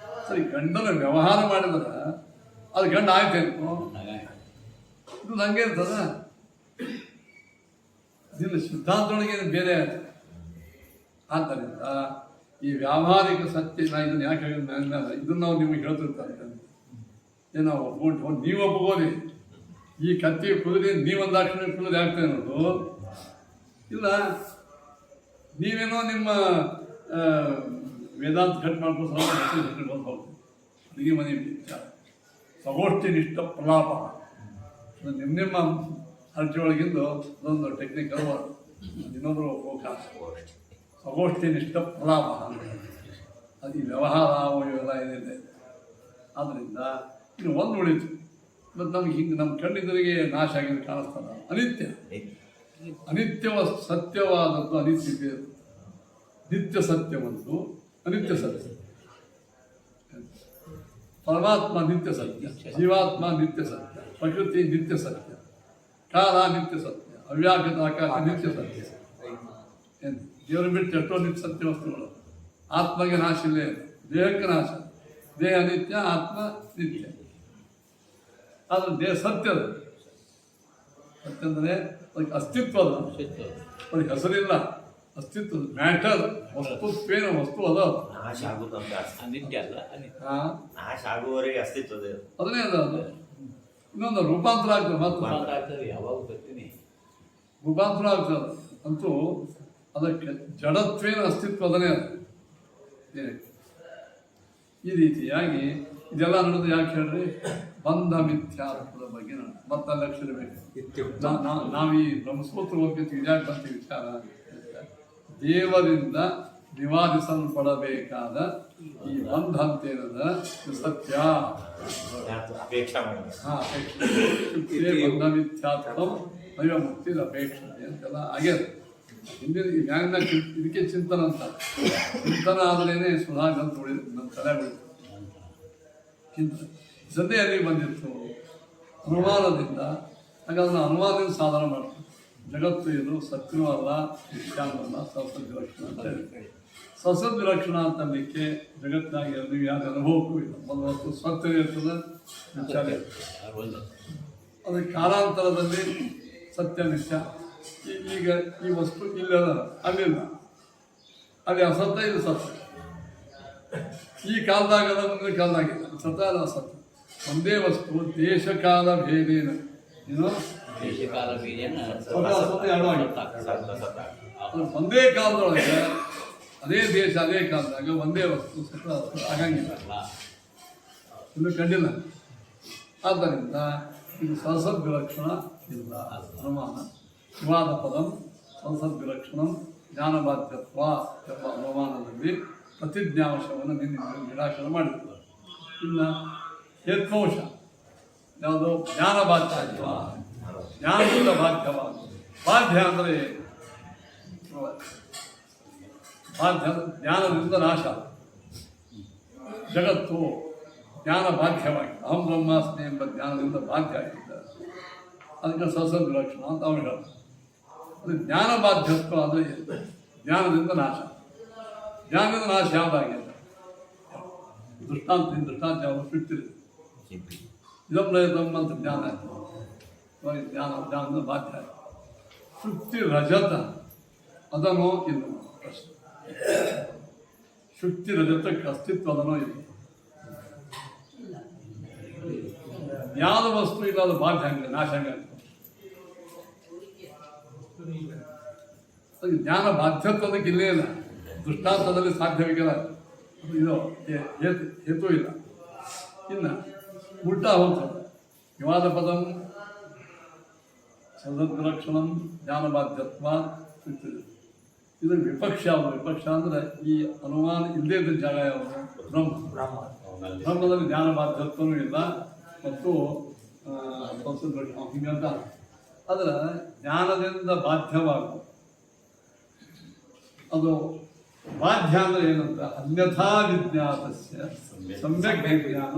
ಸರಿ, ಗಂಡನ ವ್ಯವಹಾರ ಮಾಡಿದ್ರೆ ಅದು ಗಂಡ ಆಯ್ತೇನು, ಇದು ಹಂಗೆ ಇರ್ತದ. ಇದಿಲ್ಲ, ಸಿದ್ಧಾಂತದೊಳಗೆ ಬೇರೆ ಆಯ್ತು. ಆದ್ದರಿಂದ ಈ ವ್ಯಾವಹಾರಿಕ ಸತ್ಯ, ನಾ ಇದನ್ನು ಯಾಕೆ ಹೇಳಿದ, ಇದನ್ನು ನಾವು ನಿಮಗೆ ಹೇಳ್ತಿರ್ತಾರೆ. ಏನೋ ಒಪ್ಕೊಂಡು ನೀವು ಒಪ್ಪಗೋದಿ, ಈ ಕತ್ತಿ ಕುದುರೆ ನೀವೊಂದಾಕ್ಷಣ ಕುದುರೆ ಆಗ್ತದೆ ಅನ್ನೋದು ಇಲ್ಲ. ನೀವೇನೋ ನಿಮ್ಮ ವೇದಾಂತ ಕಟ್ ಮಾಡ್ಕೊಂಡು ಅಡುಗೆ ಮನೆ ವಿಚಾರ ಸಗೋಷ್ಠಿ ನಿಷ್ಠ ಪ್ರಲಾಪ, ನಿಮ್ಮ ಅರ್ಜಿ ಒಳಗಿಂದು ಅದೊಂದು ಟೆಕ್ನಿಕಲ್ ವರ್ಡ್, ಇನ್ನೊಂದು ಅವಕಾಶ. ಸಗೋಷ್ಠಿ ನಿಷ್ಠ ಪ್ರಲಾಪ ಅದು ಈ ವ್ಯವಹಾರ ಇವೆಲ್ಲ ಏನಿದೆ. ಆದ್ದರಿಂದ ಇನ್ನು ಒಂದು ಉಳಿತು, ಮತ್ತು ನಮ್ಗೆ ಹಿಂಗೆ ನಮ್ಮ ಕಣ್ಣಿದ್ದರಿಗೆ ನಾಶ ಆಗಿದ್ದು ಕಾಣಿಸ್ತದ. ಅನಿತ್ಯ ಸತ್ಯವಾದದ್ದು ಅನಿತ್ಯ, ನಿತ್ಯ ಸತ್ಯವಂತು ಅನಿತ್ಯ ಸತ್ಯ. ಪರಮಾತ್ಮ ನಿತ್ಯ ಸತ್ಯ, ಜೀವಾತ್ಮ ನಿತ್ಯ ಸತ್ಯ, ಪ್ರಕೃತಿ ನಿತ್ಯ ಸತ್ಯ, ಕಾಲ ನಿತ್ಯ ಸತ್ಯ, ಅವ್ಯಾಕೃತ ಆಕಾಶ ನಿತ್ಯ ಸತ್ಯ. ಏನು ದೇವರು ಬಿಟ್ಟು ಎಷ್ಟೋ ನಿತ್ಯ ಸತ್ಯ ವಸ್ತುಗಳು. ಆತ್ಮಗೆ ನಾಶ ಇಲ್ಲೇ, ದೇಹಕ್ಕೆ ನಾಶ, ದೇಹ ನಿತ್ಯ, ಆತ್ಮ ನಿತ್ಯ. ಆದರೆ ದೇಹ ಸತ್ಯದ, ಸತ್ಯ ಅಂದರೆ ಅದಕ್ಕೆ ಅಸ್ತಿತ್ವದ, ಅದಕ್ಕೆ ಹೆಸರಿಲ್ಲ, ಅಸ್ತಿತ್ವದ ಮ್ಯಾಟರ್, ವಸ್ತುತ್ವೇನ ವಸ್ತು ಅದ.
ನಾಶ ಆಗುತ್ತಂತ ಅನಿತ್ಯ ಅಲ್ಲ, ನಾಶ ಆಗುವವರೆಗೆ ಅಸ್ತಿತ್ವದ
ಅದನ್ನೇ ಅದ. ಅದು ಇನ್ನೊಂದು ರೂಪಾಂತರ ಆಗ್ತದೆ, ಮತ್ತೆ
ಯಾವಾಗ ಬರ್ತೀನಿ
ರೂಪಾಂತರ ಆಗ್ತದೆ. ಅಂತೂ ಅದಕ್ಕೆ ಜಡತ್ವೇನ ಅಸ್ತಿತ್ವ ಅದನ್ನೇ ಅದು. ಈ ರೀತಿಯಾಗಿ ಇದೆಲ್ಲ ನಡೆದು ಯಾಕೆ ಹೇಳ್ರಿ, ಬಂಧ ಮಿಥ್ಯಾತ್ವದ ಬಗ್ಗೆ ಮತ್ತೆ ಲಕ್ಷ್ಯ ಬೇಕು. ನಾವೀ ಬ್ರಹ್ಮಸೂತ್ರ ಹೋಗ್ತೀವಿ, ಇದ್ಯಾಕೆ ಬರ್ತೀವಿ ವಿಚಾರ, ದೇವರಿಂದ ನಿವಾರಿಸಲ್ಪಡಬೇಕಾದ ಈ ಬಂಧ ಅಂತೇನದ ಸತ್ಯ.
ಅಪೇಕ್ಷೆ
ಬಂಧ ಮಿಥ್ಯಾತ್ವ ನೈವ ಮುಕ್ತಿದ ಅಪೇಕ್ಷೆ ಅಂತೆಲ್ಲ ಆಗ್ಯದ. ಹಿಂದಿನ ಜ್ಞಾನ ಇದಕ್ಕೆ ಚಿಂತನ ಅಂತ, ಚಿಂತನ ಆದ್ರೇನೆ ಸುಧಾಗಂತ ಉಳಿದು ನಮ್ಮ ತಲೆ ಬಿಡ್ತು. ಚಿಂತನೆ ಜೊತೆಯಲ್ಲಿ ಬಂದಿತ್ತು ಅನುಮಾನದಿಂದ. ಹಾಗಾದ್ರೆ ಅನುಮಾನದಿಂದ ಸಾಧನ ಮಾಡ್ತೀವಿ. ಜಗತ್ತು ಇದು ಸತ್ಯವೂ ಅಲ್ಲ, ಮಿಥ್ಯಾನೂ ಸಸದ್ವಿಲಕ್ಷಣ ಅಂತ ಹೇಳಿ. ಸಸದ್ವಿಲಕ್ಷಣ ಅಂತಲಿಕ್ಕೆ ಜಗತ್ತಿನಾಗಿ ನೀವು ಯಾರು ಅನುಭವಕ್ಕೂ ಇಲ್ಲ. ಒಂದು ವಸ್ತು ಸತ್ಯ ಇರ್ತದೆ, ಮಿಥ್ಯ ಇರ್ತದೆ. ಅದಕ್ಕೆ ಕಾಲಾಂತರದಲ್ಲಿ ಸತ್ಯ ಮಿಥ್ಯ. ಈಗ ಈ ವಸ್ತು ಇಲ್ಲದ, ಅಲ್ಲಿಲ್ಲ, ಅಲ್ಲಿ ಅಸತ್ಯ, ಇದು ಸತ್ಯ. ಈ ಕಾಲದಾಗದ, ಮುಂದಿನ ಕಾಲದಾಗಿಲ್ಲ, ಸತ್ಯ ಅಲ್ಲ ಅಸತ್ಯ. ಒಂದೇ ವಸ್ತು ದೇಶಕಾಲ ಭೇದೇನ, ಏನು
ದೇಶಕಾಲ
ಒಂದೇ ಕಾಲದೊಳಗೆ ಅದೇ ದೇಶ ಅದೇ ಕಾಲದಾಗ ಒಂದೇ ವಸ್ತು ಸತ್ಯ ಆಗಂಗಿಲ್ಲ, ಇನ್ನು ಕಂಡಿಲ್ಲ. ಆದ್ದರಿಂದ ಇದು ಸಸದ್ವಿಲಕ್ಷಣ ಇಲ್ಲ. ಅನುಮಾನ ಶಿವಾದ ಪದಂ ಸಂಸದ್ವಿಲಕ್ಷಣಂ ಜ್ಞಾನಬಾಧ್ಯತ್ವ ಎಂಬ ಅನುಮಾನದಲ್ಲಿ ಪ್ರತಿಜ್ಞಾಂಶವನ್ನು ನಿರಾಕರಣೆ ಮಾಡಿರ್ತಾರೆ. ಇನ್ನು ಹೇತ್ವಂಶ ಯಾವುದು ಜ್ಞಾನಬಾಧ್ಯ ಜ್ಞಾನದಿಂದ ಬಾಧ್ಯವಾಗುವುದು. ಬಾಧ್ಯ ಅಂದರೆ ಬಾಧ್ಯ ಜ್ಞಾನದಿಂದ ನಾಶ. ಜಗತ್ತು ಜ್ಞಾನ ಬಾಧ್ಯವಾಗಿ ಅಹಂ ಬ್ರಹ್ಮಾಸ್ಮಿ ಎಂಬ ಜ್ಞಾನದಿಂದ ಬಾಧ್ಯ ಆಗಿದ್ದಾರೆ. ಅದಕ್ಕೆ ಸಸದ್ ಲಕ್ಷಣ ಅಂತ ಅವನು ಹೇಳ್ತಾರೆ. ಅದು ಜ್ಞಾನ ಬಾಧ್ಯತ್ವ ಅಂದರೆ ಜ್ಞಾನದಿಂದ ನಾಶ. ಜ್ಞಾನದಿಂದ ನಾಶ ಯಾವುದಾಗಿದೆ? ದೃಷ್ಟಾಂತ ಯಾವುದು ಬಿಟ್ಟಿದೆ. ಇದಮ್ಮ ಅಂತ ಜ್ಞಾನ ಆಯಿತು. ಜ್ಞಾನದಿಂದ ಬಾಧ್ಯ ಆಯಿತು. ಶುಕ್ತಿ ರಜತ ಅದನೋ ಇಲ್ಲ ಪ್ರಶ್ನೆ. ಶುಕ್ತಿ ರಜತಕ್ಕೆ ಅಸ್ತಿತ್ವ ಅದನೋ ಇಲ್ಲ. ಯಾವುದು ವಸ್ತು ಇಲ್ಲ ಅದು ಬಾಧ್ಯ ಹಂಗೆ ನಾಶ ಹಂಗೆ ಅದಕ್ಕೆ ಜ್ಞಾನ ಬಾಧ್ಯತ್ವದಕ್ಕೆ ಇಲ್ಲೇ ಇಲ್ಲ. ದೃಷ್ಟಾಂತದಲ್ಲಿ ಸಾಧ್ಯವಿಲ್ಲ. ಇದು ಹೇತು ಇಲ್ಲ. ಇನ್ನು ಉಲ್ಟಾ ಹೋಗ್ತದೆ. ವಿವಾದ ಪದಂ ಸದಲಕ್ಷಣಂ ಜ್ಞಾನಬಾಧ್ಯತ್ವ ಸಿಗ್ತದೆ. ಇದು ವಿಪಕ್ಷ ಯಾವುದು? ವಿಪಕ್ಷ ಅಂದರೆ ಈ ಅನುಮಾನ ಇಲ್ಲದೇ ಇದ್ದ ಜಾಗ ಯಾವುದು? ಬ್ರಹ್ಮದಲ್ಲಿ ಜ್ಞಾನಬಾಧ್ಯತ್ವನೂ ಇಲ್ಲ ಮತ್ತು ಹಿಂಗಂತ. ಆದರೆ ಜ್ಞಾನದಿಂದ ಬಾಧ್ಯವಾಗುವುದು ಅದು ಬಾಧ್ಯ ಅಂದರೆ ಏನಂತ ಅನ್ಯಥಾ ವಿಜ್ಞಾತಸ್ಯ ಸಮ್ಯಕ್ ವಿಜ್ಞಾನ.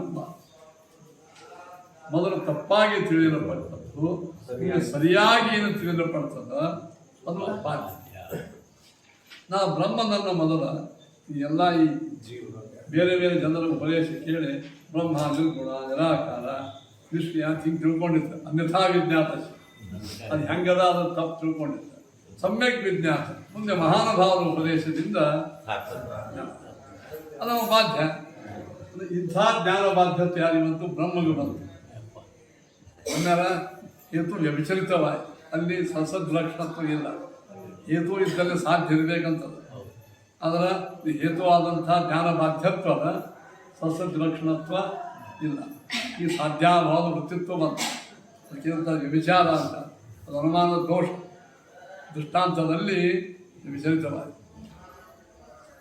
ಮೊದಲು ತಪ್ಪಾಗಿ ತಿಳಿಯಲ್ಪಟ್ಟದ್ದು ಸರಿಯಾಗಿ ಏನು ತಿಳಿಯಲ್ಪಡ್ತದ ಅದು ಬಾಧ್ಯ. ನಾ ಬ್ರಹ್ಮನನ್ನು ಮೊದಲ ಎಲ್ಲ ಈ ಬೇರೆ ಬೇರೆ ಜನರ ಉಪದೇಶ ಕೇಳಿ ಬ್ರಹ್ಮ ನಿರ್ಗುಣ ನಿರಾಕಾರ ನಿಷ್ಕ್ರಿಯ ಅಂತ ಹಿಂಗೆ ತಿಳ್ಕೊಂಡಿದ್ದ. ಅನ್ಯಥಾ ವಿಜ್ಞಾತ ಅದು ಹೆಂಗದ ಅದನ್ನು ತಪ್ಪು ತಿಳ್ಕೊಂಡಿದ್ದ. ಸಮ್ಯಕ್ ವಿಜ್ಞಾತ ಮುಂದೆ ಮಹಾನುಭಾವರ ಉಪದೇಶದಿಂದ ಅದು ಬಾಧ್ಯ. ಇಂಥ ಜ್ಞಾನ ಬಾಧ್ಯತೆ ಯಾರಿಗಂತೂ ಬ್ರಹ್ಮಗೆ ಬಂತು. ಆಮೇಲೆ ಹೇತು ವ್ಯಭಿಚಲಿತವಾಯಿ ಅಲ್ಲಿ ಸಸದ್ ಲಕ್ಷಣತ್ವ ಇಲ್ಲ. ಹೇತು ಇದ್ದಲ್ಲಿ ಸಾಧ್ಯ ಇರಬೇಕಂತದ. ಅದರ ಹೇತುವಾದಂಥ ಜ್ಞಾನ ಬಾಧ್ಯತ್ವದ ಸಸದ್ ಲಕ್ಷಣತ್ವ ಇಲ್ಲ. ಈ ಸಾಧ್ಯಾಭಾವದ ವೃತ್ತಿತ್ವ ಬಂತು. ಅದಕ್ಕಿಂತ ವ್ಯಭಿಚಾರ ಅಂತ ಅದು ಅನುಮಾನದ ದೋಷ. ದೃಷ್ಟಾಂತದಲ್ಲಿ ವಿಚಲಿತವಾಗಿದೆ.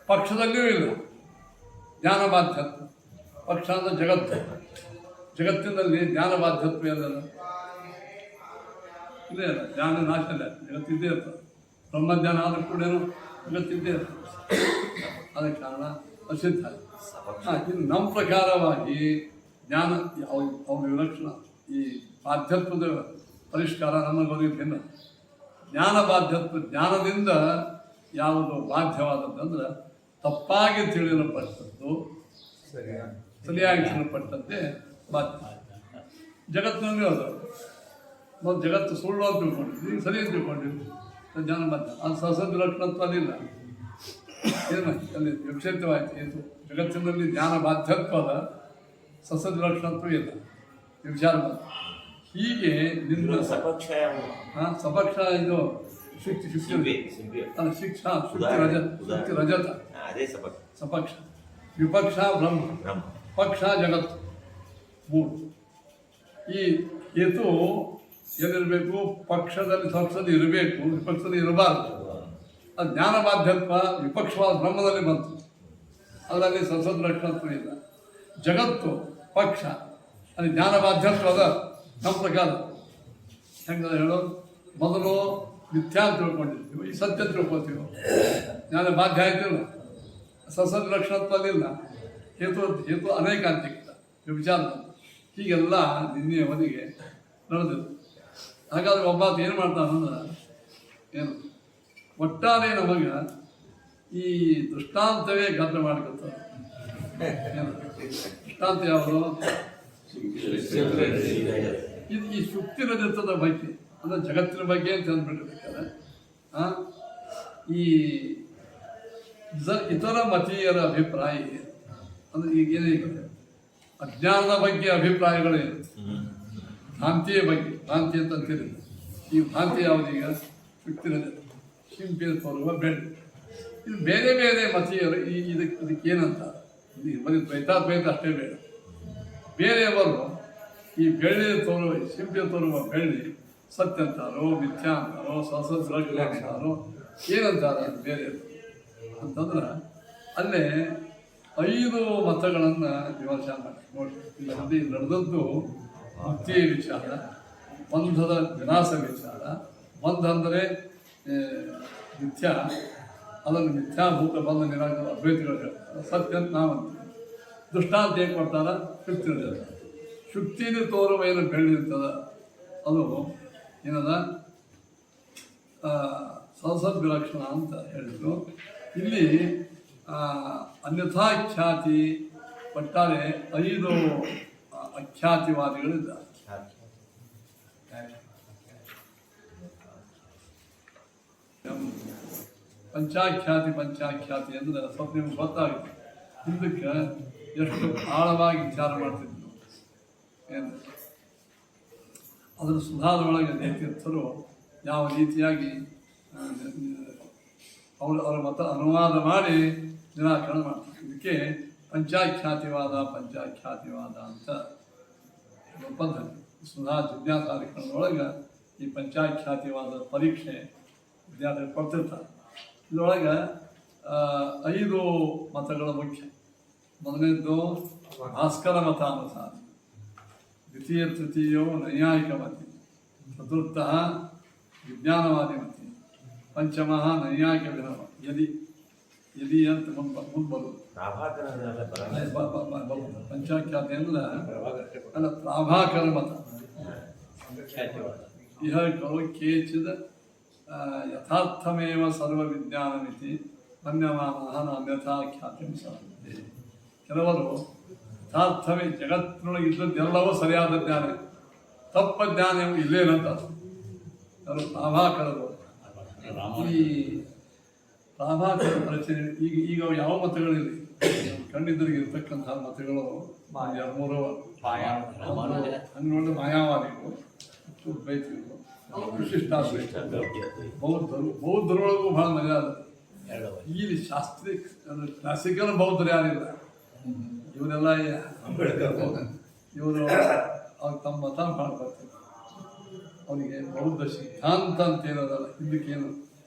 ಪಕ್ಷದಲ್ಲಿಯೂ ಇಲ್ಲ ಜ್ಞಾನ ಬಾಧ್ಯತ್ವ. ಪಕ್ಷ ಅಂದರೆ ಜಗತ್ತು. ಜಗತ್ತಿನಲ್ಲಿ ಜ್ಞಾನ ಬಾಧ್ಯತ್ವ ಎಲ್ಲಲ್ಲ ಇದೇ ಅಲ್ಲ. ಜ್ಞಾನ ನಾಶ ಇಲ್ಲ, ಜಗತ್ತಿದ್ದೇ ಇರ್ತದೆ. ಬ್ರಹ್ಮಜ್ಞಾನ ಆದರೂ ಕೂಡ ಜಗತ್ತಿದ್ದೇ ಇರ್ತದೆ. ಅದಕ್ಕೆ ಕಾರಣ ಅಸಿದ್ಧ. ಇನ್ನು ನಮ್ಮ ಪ್ರಕಾರವಾಗಿ ಜ್ಞಾನ ಅವ್ರ ವಿಲಕ್ಷಣ ಈ ಬಾಧ್ಯತ್ವದ ಪರಿಷ್ಕಾರ ನಮಗೆ ಒದಗಿದ್ದೇನೆ. ಜ್ಞಾನ ಬಾಧ್ಯತ್ವ ಜ್ಞಾನದಿಂದ ಯಾವುದು ಬಾಧ್ಯವಾದದ್ದಂದ್ರೆ ತಪ್ಪಾಗಿ ತಿಳಿಯಲ್ಪಟ್ಟದ್ದು ಸರಿಯಾಗಿ ತಿಳಿಯಲ್ಪಟ್ಟಂತೆ ಬಾಧ್ಯ. ಜಗತ್ತಿನಲ್ಲಿ ಅದು ಮತ್ತು ಜಗತ್ತು ಸುಳ್ಳು ಅಂತ ತಿಳ್ಕೊಂಡಿದ್ವಿ, ಈಗ ಸರಿ ಅಂತ ತಿಳ್ಕೊಂಡಿದ್ವಿ. ಜ್ಞಾನ ಬಾಧ್ಯ ಅದು ಸಸದ್ ಲಕ್ಷಣತ್ವ ಅದಿಲ್ಲ. ಏನು ಅಲ್ಲಿ ವಿಕ್ಷೇಪವಾಯಿತು. ಇದು ಜಗತ್ತಿನಲ್ಲಿ ಜ್ಞಾನ ಬಾಧ್ಯತ್ವದ ಸಸದ್ ಲಕ್ಷಣತ್ವ ಇಲ್ಲ, ವಿಚಾರ. ಹೀಗೆ ನಿಮ್ಮ
ಸಪಕ್ಷ
ಸಪಕ್ಷ ಇದು ಶುಕ್ತಿ ಅಲ್ಲ ಶಿಕ್ಷಾ ಶುಕ್ತಿ ರಜತ
ಅದೇ
ಸಪಕ್ಷ. ವಿಪಕ್ಷ ಬ್ರಹ್ಮ, ಪಕ್ಷ ಜಗತ್ತು. ಮೂರು. ಈ ಹೇತು ಏನಿರಬೇಕು? ಪಕ್ಷದಲ್ಲಿ ಸಪಕ್ಷದಲ್ಲಿ ಇರಬೇಕು, ವಿಪಕ್ಷದಲ್ಲಿ ಇರಬಾರ್ದು. ಅದು ಜ್ಞಾನ ಬಾಧ್ಯತ್ವ ವಿಪಕ್ಷವಾದ ಬ್ರಹ್ಮದಲ್ಲಿ ಬಂತು. ಅದರಲ್ಲಿ ಸಸದ್ ಲಕ್ಷಣತ್ವ ಇಲ್ಲ. ಜಗತ್ತು ಪಕ್ಷ ಅಲ್ಲಿ ಜ್ಞಾನ ಬಾಧ್ಯತ್ವ ಅದ. ನಮ್ಮ ಪ್ರಕಾರ ಹೆಂಗದ ಹೇಳೋದು? ಮೊದಲು ಮಿಥ್ಯಾ ಅಂತ ತಿಳ್ಕೊಂಡಿರ್ತೀವಿ, ಈ ಸತ್ಯ ತಿಳ್ಕೊತೀವಿ. ಜ್ಞಾನ ಬಾಧ್ಯ ಆಯ್ತಿಲ್ಲ, ಸಸದ್ ಲಕ್ಷಣತ್ವದಲ್ಲಿಲ್ಲ. ಹೇತು ಅನೇಕಾಂತಿಕ ವಿಚಾರ. ಹೀಗೆಲ್ಲ ನಿನ್ನೆಯವನಿಗೆ ನಡೆದಿತ್ತು. ಹಾಗಾದ್ರೆ ಒಬ್ಬಾತ ಏನು ಮಾಡ್ತಾನಂದ್ರೆ ಏನು ಒಟ್ಟಾರೆ ನಮಗೆ ಈ ದೃಷ್ಟಾಂತವೇ ಗದ್ದೆ ಮಾಡ್ಕೊತಾರೆ. ಏನು ದೃಷ್ಟಾಂತ ಯಾವುದು? ಇದು ಈ ಶುಕ್ತಿ ರಜತದ ಬಗ್ಗೆ ಅಂದರೆ ಜಗತ್ತಿನ ಬಗ್ಗೆ ಅಂತ ಅಂದ್ಬಿಟ್ಟಿರ್ಬೇಕಾದ್ರೆ ಈ ಇತರ ಮತೀಯರ ಅಭಿಪ್ರಾಯ ಅಂದರೆ ಈಗೇನೀಗ ಅಜ್ಞಾನದ ಬಗ್ಗೆ ಅಭಿಪ್ರಾಯಗಳೇನು? ಭ್ರಾಂತಿಯ ಬಗ್ಗೆ. ಭ್ರಾಂತಿ ಅಂತ ಅಂತೀರಿ. ಈ ಭ್ರಾಂತಿ ಯಾವುದೀಗ? ಶುಕ್ತಿ ರಜತ, ಶಿಂಪಿ ತೋರುವ ಬೆಳ್ಳಿ. ಇದು ಬೇರೆ ಬೇರೆ ಮತೀಯರು ಇದಕ್ಕೇನಂತ ಬರೀ ದ್ವೈತಾದ್ವೈತ ಅಷ್ಟೇ ಬೇಡ. ಬೇರೆಯವರು ಈ ಬೆಳ್ಳಿ ತೋರುವ ಶಿಂಪಿ ತೋರುವ ಬೆಳ್ಳಿ ಸತ್ಯ ಅಂತಾರೋ, ಮಿಥ್ಯಾ ಅಂತಾರೋ, ಸಹಸ್ರ ಅಂತಾರೋ, ಏನಂತಾರೆ ಅದು ಬೇರೆ ಅಂತಂದ್ರೆ ಅಲ್ಲೇ 5 ಮತಗಳನ್ನು ವಿಮರ್ಶೆ ಮಾಡಿ ನೋಡಿ. ಇಲ್ಲಿ ನಡೆದದ್ದು ಮುಕ್ತಿಯ ವಿಚಾರ, ಬಂಧದ ವಿನಾಶ ವಿಚಾರ. ಬಂಧ ಅಂದರೆ ಮಿಥ್ಯ, ಅದನ್ನು ಮಿಥ್ಯಾಭೂತ ಬಂಧ ನಿರಾಕರ ಅದ್ವೈತಿಗಳು ಹೇಳ್ತಾರೆ. ಸತ್ಯ ಅಂತ ನಾವಂತೀವಿ. ದೃಷ್ಟಾಂತ ಹೇಗೆ ಕೊಡ್ತಾರ? ಶುಕ್ತಿನ ಹೇಳ್ತಾರೆ. ಶುಕ್ತಿನ ತೋರುವ ಏನು ಬೆಳ್ಳಿರ್ತದ ಅದು ಏನದ ಸಂಸದ್ ವಿಲಕ್ಷಣ ಅಂತ ಹೇಳಿದ್ರು. ಇಲ್ಲಿ ಅನ್ಯಥಾ ಖ್ಯಾತಿ ಒಟ್ಟಾರೆ 5 ಅಖ್ಯಾತಿವಾದಿಗಳಿದ್ದಾರೆ. ಪಂಚಾಖ್ಯಾತಿ ಅಂದರೆ ಸ್ವಲ್ಪ ನಿಮ್ಗೆ ಗೊತ್ತಾಗುತ್ತೆ. ಹಿಂದಕ್ಕೆ ಎಷ್ಟು ಆಳವಾಗಿ ವಿಚಾರ ಮಾಡ್ತಿದ್ರು ಏನು ಅದರ ಸುಧಾರದೊಳಗೆ ನೇತೀರ್ಥರು ಯಾವ ರೀತಿಯಾಗಿ ಅವರ ಮತ ಅನುವಾದ ಮಾಡಿ ನಿರಾಕರಣೆ ಮಾಡ್ತಾರೆ. ಇದಕ್ಕೆ ಪಂಚಾಖ್ಯಾತಿವಾದ ಅಂತ ಪದ್ಧತಿ. ಸುಧಾ ಜಿಜ್ಞಾಸಾಧಿಕರಣದೊಳಗೆ ಈ ಪಂಚಾಖ್ಯಾತಿವಾದ ಪರೀಕ್ಷೆ ವಿದ್ಯಾರ್ಥಿಗಳು ಕೊಡ್ತಿರ್ತಾರೆ. ಇದರೊಳಗೆ 5 ಮತಗಳ ಮುಖ್ಯ. ಮೊದಲನೇದ್ದು ಭಾಸ್ಕರ ಮತಾನುಸಾರ, ದ್ವಿತೀಯ ತೃತೀಯೋ ನೈಯಾಯಿಕ ಮತಿ, ಚತುರ್ಥ ವಿಜ್ಞಾನವಾದಿ ಮತಿ, ಪಂಚಮಃ ನೈಯಾಯಿಕ ವಿಧಾನ. ಯದಿ ಅಂತ ಮುಂದೆ ಬರುವುದು ಪಂಚಾಖ್ಯಾತಿ ಅಂದ್ರೆ ಅಲ್ಲ, ಪ್ರಾಭಾಕರ ಮತ. ಇಹ ಖಲು ಕೇಚಿದ ಯಥಾರ್ಥಮೇವ ಸರ್ವ ವಿಜ್ಞಾನಮಿತಿ ಮನ್ಯಮಾನಃ ಅನ್ಯಥಾ ಖ್ಯಾತಿಂ ಸರಂತೆ. ಕೆಲವರು ಯಥಾರ್ಥವೇ ಜಗತ್ತಿನೊಳಗೆ ಇದ್ದದ್ದೆಲ್ಲವೂ ಸರಿಯಾದ ಜ್ಞಾನ, ತಪ್ಪ ಜ್ಞಾನ ಇಲ್ಲೇನಂತ ಅವರು ಪ್ರಾಭಾಕರರು. ಈ ಪ್ರಾಭಾಕರ ರಚನೆ ಈಗ ಯಾವ ಮತಗಳಿದೆ ಕಂಡಿದ್ದರಿಗೆ ಇರ್ತಕ್ಕಂತಹ ಮತಗಳು 2-3 ಹಂಗೆ ನೋಡಿ ಮಾಯಾವಾದಿಗಳು, ದ್ವೈತಿಗಳು, ವಿಶಿಷ್ಟಾದ್ವೈತ, ಬೌದ್ಧರೊಳಗೂ ಬಹಳ ಮಜಾ ಅದ. ಇಲ್ಲಿ ಶಾಸ್ತ್ರೀಯ ಕ್ಲಾಸಿಕಲ್ ಬೌದ್ಧರು ಯಾರಿಲ್ಲ. ಇವರೆಲ್ಲ ಇವರು ಅವ್ರು ತಮ್ಮ ಮತ ಮಾಡ್ಬರ್ತಾರೆ. ಅವರಿಗೆ ಬೌದ್ಧ ಸಿದ್ಧಾಂತ ಅಂತ ಏನದಲ್ಲ, ಇದಕ್ಕೇನು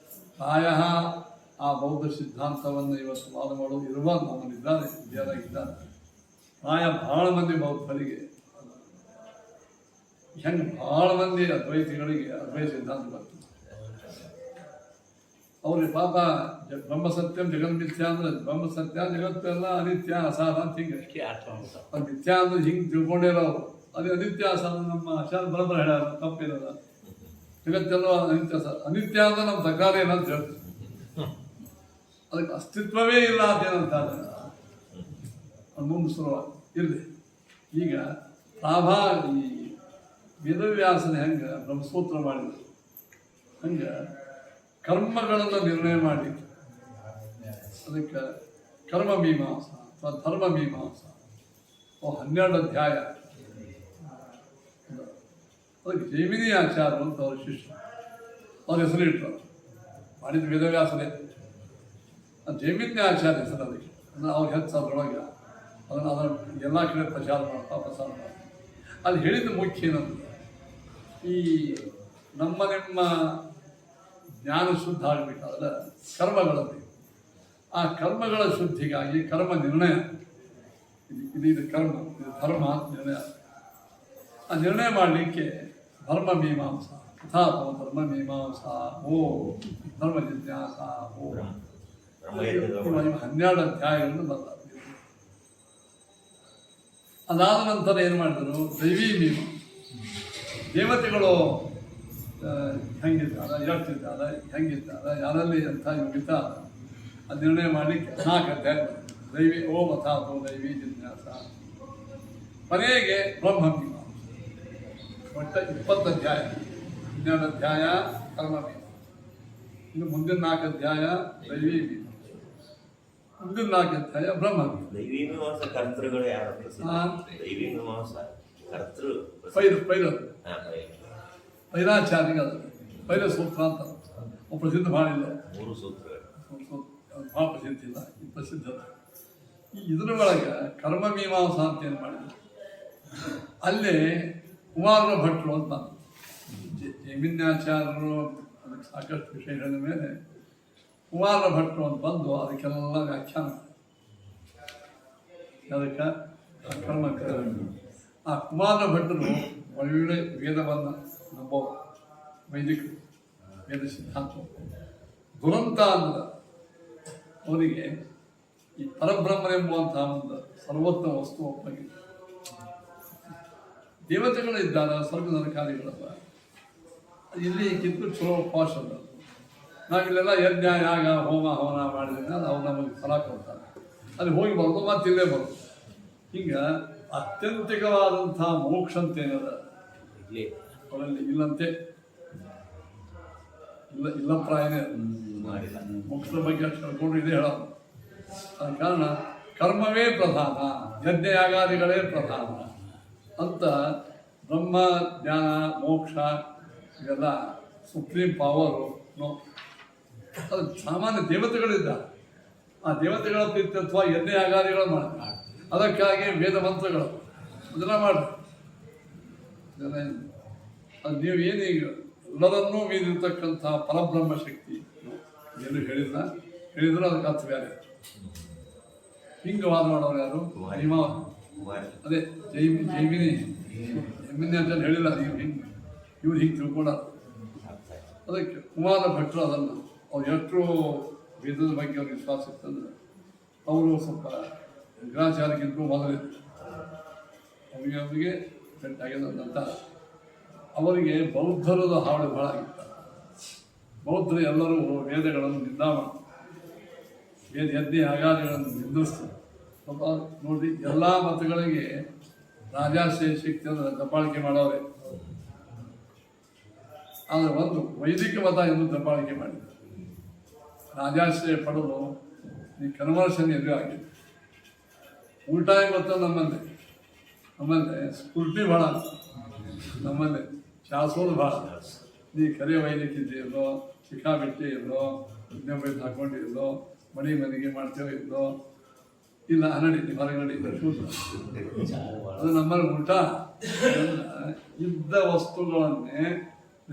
ಪ್ರಾಯ ಆ ಬೌದ್ಧ ಸಿದ್ಧಾಂತವನ್ನು ಇವತ್ತು ವಾದ ಮಾಡೋದು ಇರುವ ನಮ್ಮಲ್ಲಿದ್ದಾರೆ, ವಿದ್ಯಾರಾಗಿದ್ದಾರೆ. ಪ್ರಾಯ ಭಾಳ ಮಂದಿ ಬೌದ್ಧರಿಗೆ ಹೆಂಗೆ ಭಾಳ ಮಂದಿ ಅದ್ವೈತಿಗಳಿಗೆ ಅದ್ವೈತ ಸಿದ್ಧಾಂತ ಬರ್ತದೆ. ಅವ್ರಿಗೆ ಪಾಪ ಬ್ರಹ್ಮಸತ್ಯಂ ಜಗನ್ಮಿಥ್ಯ ಅಂದ್ರೆ ಬ್ರಹ್ಮಸತ್ಯ ಜಗತ್ತೆಲ್ಲ ಅನಿತ್ಯ ಅಸಾಧ ಅಂತ ಹಿಂಗೆ ಅದು ಮಿಥ್ಯ ಅಂದ್ರೆ ಹಿಂಗೆ ತಿಳ್ಕೊಂಡಿರೋ ಅವರು. ಅದೇ ಅನಿತ್ಯ ಅಸಾಧ ನಮ್ಮ ಆಚಾರ ಬರೋಬ್ಬರ ಹೇಳ್ಯಾರ, ತಪ್ಪಿರೋದ. ಜಗತ್ತೆಲ್ಲ ಅನಿತ್ಯ ಅಂದ್ರೆ ನಮ್ಮ ತಕರಾರು ಏನಂತ ಹೇಳ್ತೀವಿ. ಅದಕ್ಕೆ ಅಸ್ತಿತ್ವವೇ ಇಲ್ಲ ಅಂತ ಏನಂತಾರೆ ಮುಂದೆ ಶುರುವಾಗಿ ಇರಲಿ. ಈಗ ಈ ವೇದವ್ಯಾಸನ ಹೆಂಗೆ ಬ್ರಹ್ಮಸೂತ್ರ ಮಾಡಿದ್ರು ಹಂಗೆ ಕರ್ಮಗಳನ್ನು ನಿರ್ಣಯ ಮಾಡಲಿಕ್ಕೆ ಅದಕ್ಕೆ ಕರ್ಮ ಮೀಮಾಂಸ ಅಥವಾ ಧರ್ಮ ಮೀಮಾಂಸ 12 ಅಧ್ಯಾಯ. ಅದಕ್ಕೆ ಜೈಮಿನಿ ಆಚಾರ್ಯರು ಅಂತ ಅವ್ರ ಶಿಷ್ಯ, ಅವ್ರ ಹೆಸರು ಇಟ್ಟರು. ಮಾಡಿದ ವೇದವ್ಯಾಸನೇ ಜೈಮಿನಿ ಆಚಾರ್ಯ ಹೆಸರು. ಅದಕ್ಕೆ ಅಂದರೆ ಅವ್ರು ಹೆಚ್ಚದ್ರೊಳಗೆ ಅದನ್ನು ಎಲ್ಲ ಕಡೆ ಪ್ರಚಾರ ಮಾಡ್ತಾ. ಅಲ್ಲಿ ಹೇಳಿದ ಮುಖ್ಯ ಏನಂದ್ರೆ ಈ ನಿಮ್ಮ ಜ್ಞಾನ ಶುದ್ಧ ಆಗಬೇಕಾದ್ರೆ ಕರ್ಮಗಳಲ್ಲಿ ಆ ಕರ್ಮಗಳ ಶುದ್ಧಿಗಾಗಿ ಕರ್ಮ ನಿರ್ಣಯ, ಇದು ಕರ್ಮ, ಇದು ಧರ್ಮ ನಿರ್ಣಯ. ಆ ನಿರ್ಣಯ ಮಾಡಲಿಕ್ಕೆ ಧರ್ಮ ಮೀಮಾಂಸ ಅಥವಾ ಧರ್ಮ ಮೀಮಾಂಸ ಧರ್ಮ ಜಿಜ್ಞಾಸ 12 ಅಧ್ಯಾಯಗಳನ್ನು ಬರ್ತಾರೆ. ಅದಾದ ನಂತರ ಏನು ಮಾಡಿದರು? ದೈವೀ ಮೀಮಾಂಸ, ದೇವತೆಗಳು ಹೆಂಗಿದ್ದಾರೆ, ಎಷ್ಟಿದ್ದಾರೆ, ಹೆಂಗಿದ್ದಾರೆ, ಯಾರಲ್ಲಿ ಎಂಥ ಯೋಗಿತ ಅದು ನಿರ್ಣಯ ಮಾಡಲಿಕ್ಕೆ 4 ಅಧ್ಯಾಯ. ದೈವಿ ಓಂ ಅಥಾತೋ ದೈವೀ ಜಿಜ್ಞಾಸ. ಕೊನೆಗೆ ಬ್ರಹ್ಮ ಮೀಮಾಂಸ. ಒಟ್ಟು 20 ಅಧ್ಯಾಯ. 12 ಅಧ್ಯಾಯ ಕರ್ಮ ಮೀಮಾಂಸ. ಇನ್ನು ಮುಂದಿನ 4 ಅಧ್ಯಾಯ ದೈವೀ ಮೀಮಾಂಸ, ಮುಂದಿನ 4 ಅಧ್ಯಾಯ ಬ್ರಹ್ಮ ಮೀಮಾಂಸ.
ದೈವೀ ಮೀಮಾಂಸ ಕರ್ತೃಗಳು ಯಾರು? ದೈವೀ ಮೀಮಾಂಸ ಕರ್ತೃ ಪೈರಾಚಾರ್ಯ ಪೈರ ಸೂತ್ರ ಅಂತ ಪ್ರಸಿದ್ಧ ಮಾಡಿಲ್ಲ. 3 ಸೂತ್ರಗಳು
ಭಾಳ ಪ್ರಸಿದ್ಧ ಇಲ್ಲ, ಇದು ಪ್ರಸಿದ್ಧ. ಇದರ ಒಳಗೆ ಕರ್ಮ ಮೀಮಾಂಸ ಅಂತ ಏನು ಮಾಡಿದ್ರು, ಅಲ್ಲೇ ಕುಮಾರ ಭಟ್ರು ಅಂತ ಜೈಮಿನ್ಯಾಚಾರ್ಯರು ಅದಕ್ಕೆ ಸಾಕಷ್ಟು ವಿಷಯ ಹೇಳಿದ ಮೇಲೆ ಕುಮಾರ ಭಟ್ರು ಅಂತ ಬಂದು ಅದಕ್ಕೆಲ್ಲ ವ್ಯಾಖ್ಯಾನ ಅದಕ್ಕೆ ಕರ್ಮ. ಆ ಕುಮಾರ ಭಟ್ರು ಒಳ್ಳೆ ವೇದವನ್ನು ನಂಬೋ ವೈದಿಕ ವೇದ ಸಿದ್ಧಾಂತ ದುರಂತ ಅಂದ್ರೆ ಅವರಿಗೆ ಈ ಪರಬ್ರಹ್ಮನೆಂಬುವಂತಹ ಒಂದು ಸರ್ವೋತ್ತಮ ವಸ್ತು ಒಪ್ಪಾಗಿದೆ. ದೇವತೆಗಳಿದ್ದಾಗ ಸ್ವರ್ಗ ನರಕಾದಿಗಳಲ್ಲ, ಇಲ್ಲಿ ಕಿತ್ತು ಚಲೋ ಉಪವಾಸ ಅಲ್ಲ. ನಾವಿಲ್ಲೆಲ್ಲ ಯಜ್ಞ ಯಾಗ ಹೋಮ ಹವನ ಮಾಡಿದ್ರೆ ಅವ್ರು ನಮಗೆ ಫಲ ಕೊಡ್ತಾರೆ. ಅಲ್ಲಿ ಹೋಗಿ ಬರೋದು ಮತ್ತೆ ಇಲ್ಲೇ ಬರೋದು. ಹಿಂಗೆ ಅತ್ಯಂತಿಕವಾದಂಥ ಮೋಕ್ಷ ಅಂತ ಏನದ ಅವರಲ್ಲಿ ಇಲ್ಲಂತೆ, ಇಲ್ಲ ಪ್ರಾಯನೇ ಮೋಕ್ಷದ ಬಗ್ಗೆ ಅಷ್ಟು ಹೇಳ್ಕೊಂಡು ಇದೇ ಹೇಳೋದು. ಅದ ಕಾರಣ ಕರ್ಮವೇ ಪ್ರಧಾನ, ಯಜ್ಞ ಯಾಗಾದಿಗಳೇ ಪ್ರಧಾನ ಅಂತ ಬ್ರಹ್ಮ ಜ್ಞಾನ ಮೋಕ್ಷ ಇವೆಲ್ಲ ಸುಪ್ರೀಂ ಪವರು. ಅದು ಸಾಮಾನ್ಯ ದೇವತೆಗಳಿದ್ದ, ಆ ದೇವತೆಗಳ ಪ್ರೀತ್ಯತ್ವ ಯಜ್ಞ ಯಾಗಾದಿಗಳು ಮಾಡ್ತಾರೆ. ಅದಕ್ಕಾಗಿ ವೇದ ಮಂತ್ರಗಳು ಅದನ್ನ ಮಾಡ್ತಾರೆ. ಅದು ನೀವು ಏನೀಗ ಎಲ್ಲರನ್ನೂ ಮೀರಿರ್ತಕ್ಕಂಥ ಪರಬ್ರಹ್ಮ ಶಕ್ತಿ ಏನು ಹೇಳಿದ್ರು ಅದಕ್ಕೆ ಅರ್ಥ ಬೇರೆ. ಹಿಂಗೆ ವಾದ ಮಾಡೋರು ಯಾರು? ಅದೇ ಜೈಮಿನಿ ಜೈಮಿನಿ ಅಂತ ಹೇಳಿಲ್ಲ, ನೀವು ಹಿಂಗೆ ಇವ್ರು ಹಿಂಗೆ ತಿಳ್ಕೊಂಡಾರ. ಅದಕ್ಕೆ ಕುಮಾರ ಭಟ್ರು ಅದನ್ನು ಅವ್ರು ಎಷ್ಟು ವೇದದ ಬಗ್ಗೆ ಅವ್ರಿಗೆ ವಿಶ್ವಾಸ ಇತ್ತಂದ್ರೆ ಅವರು ಸ್ವಲ್ಪ ಶಂಕರಾಚಾರ್ಯಕ್ಕಿಂತ ಮೊದಲಿತ್ತು. ಅವರಿಗೆ ಗಂಟಾಗ್ಯದಂತ ಅವರಿಗೆ ಬೌದ್ಧರದ ಹಾಡು ಬಹಳ ಆಗಿತ್ತು. ಬೌದ್ಧರು ಎಲ್ಲರೂ ವೇದಗಳನ್ನು ನಿಂದ ಮಾಡ್ತಾರೆ, ವೇದ ಯಜ್ಞ ಯಾಗಾದಿಗಳನ್ನು ನಿಂದಿಸ್ತಾರೆ. ಸ್ವಲ್ಪ ನೋಡಿ ಎಲ್ಲ ಮತಗಳಿಗೆ ರಾಜಾಶ್ರಯ ಶಕ್ತಿಯನ್ನು ದಬ್ಬಾಳಿಕೆ ಮಾಡೋರೆ. ಆದರೆ ಒಂದು ವೈದಿಕ ಮತ ಎಂದು ದಬ್ಬಾಳಿಕೆ ಮಾಡಿದೆ. ರಾಜಾಶ್ರಯ ಪಡೆದು ಈ ಕನ್ವರ್ಷನ್ ಎದುರು ಆಗಿದೆ. ಉಲ್ಟಾಗಿ ಗೊತ್ತ ನಮ್ಮಲ್ಲಿ ಸ್ಫೂರ್ತಿ ಭಾಳ, ನಮ್ಮಲ್ಲಿ ಶಾಸೋದು ಭಾಳ. ನೀ ಕರೆ ವೈದ್ಯಕಿದೆಯಲ್ಲೋ, ಸಿಕ್ಕಾಬಿಟ್ಟೆ ಇಲ್ಲೋ, ಇನ್ನೊಬ್ಬ ಹಾಕೊಂಡಿಲ್ಲೋ, ಮನೆಗೆ ಮಾಡ್ತೇವೆ ಇಲ್ಲೋ, ಇಲ್ಲ ನಡೀತಿ ಹೊರಗಡೆ ಅದು ನಮ್ಮಲ್ಲಿ ಉಲ್ಟಾ. ಇದ್ದ ವಸ್ತುಗಳನ್ನೇ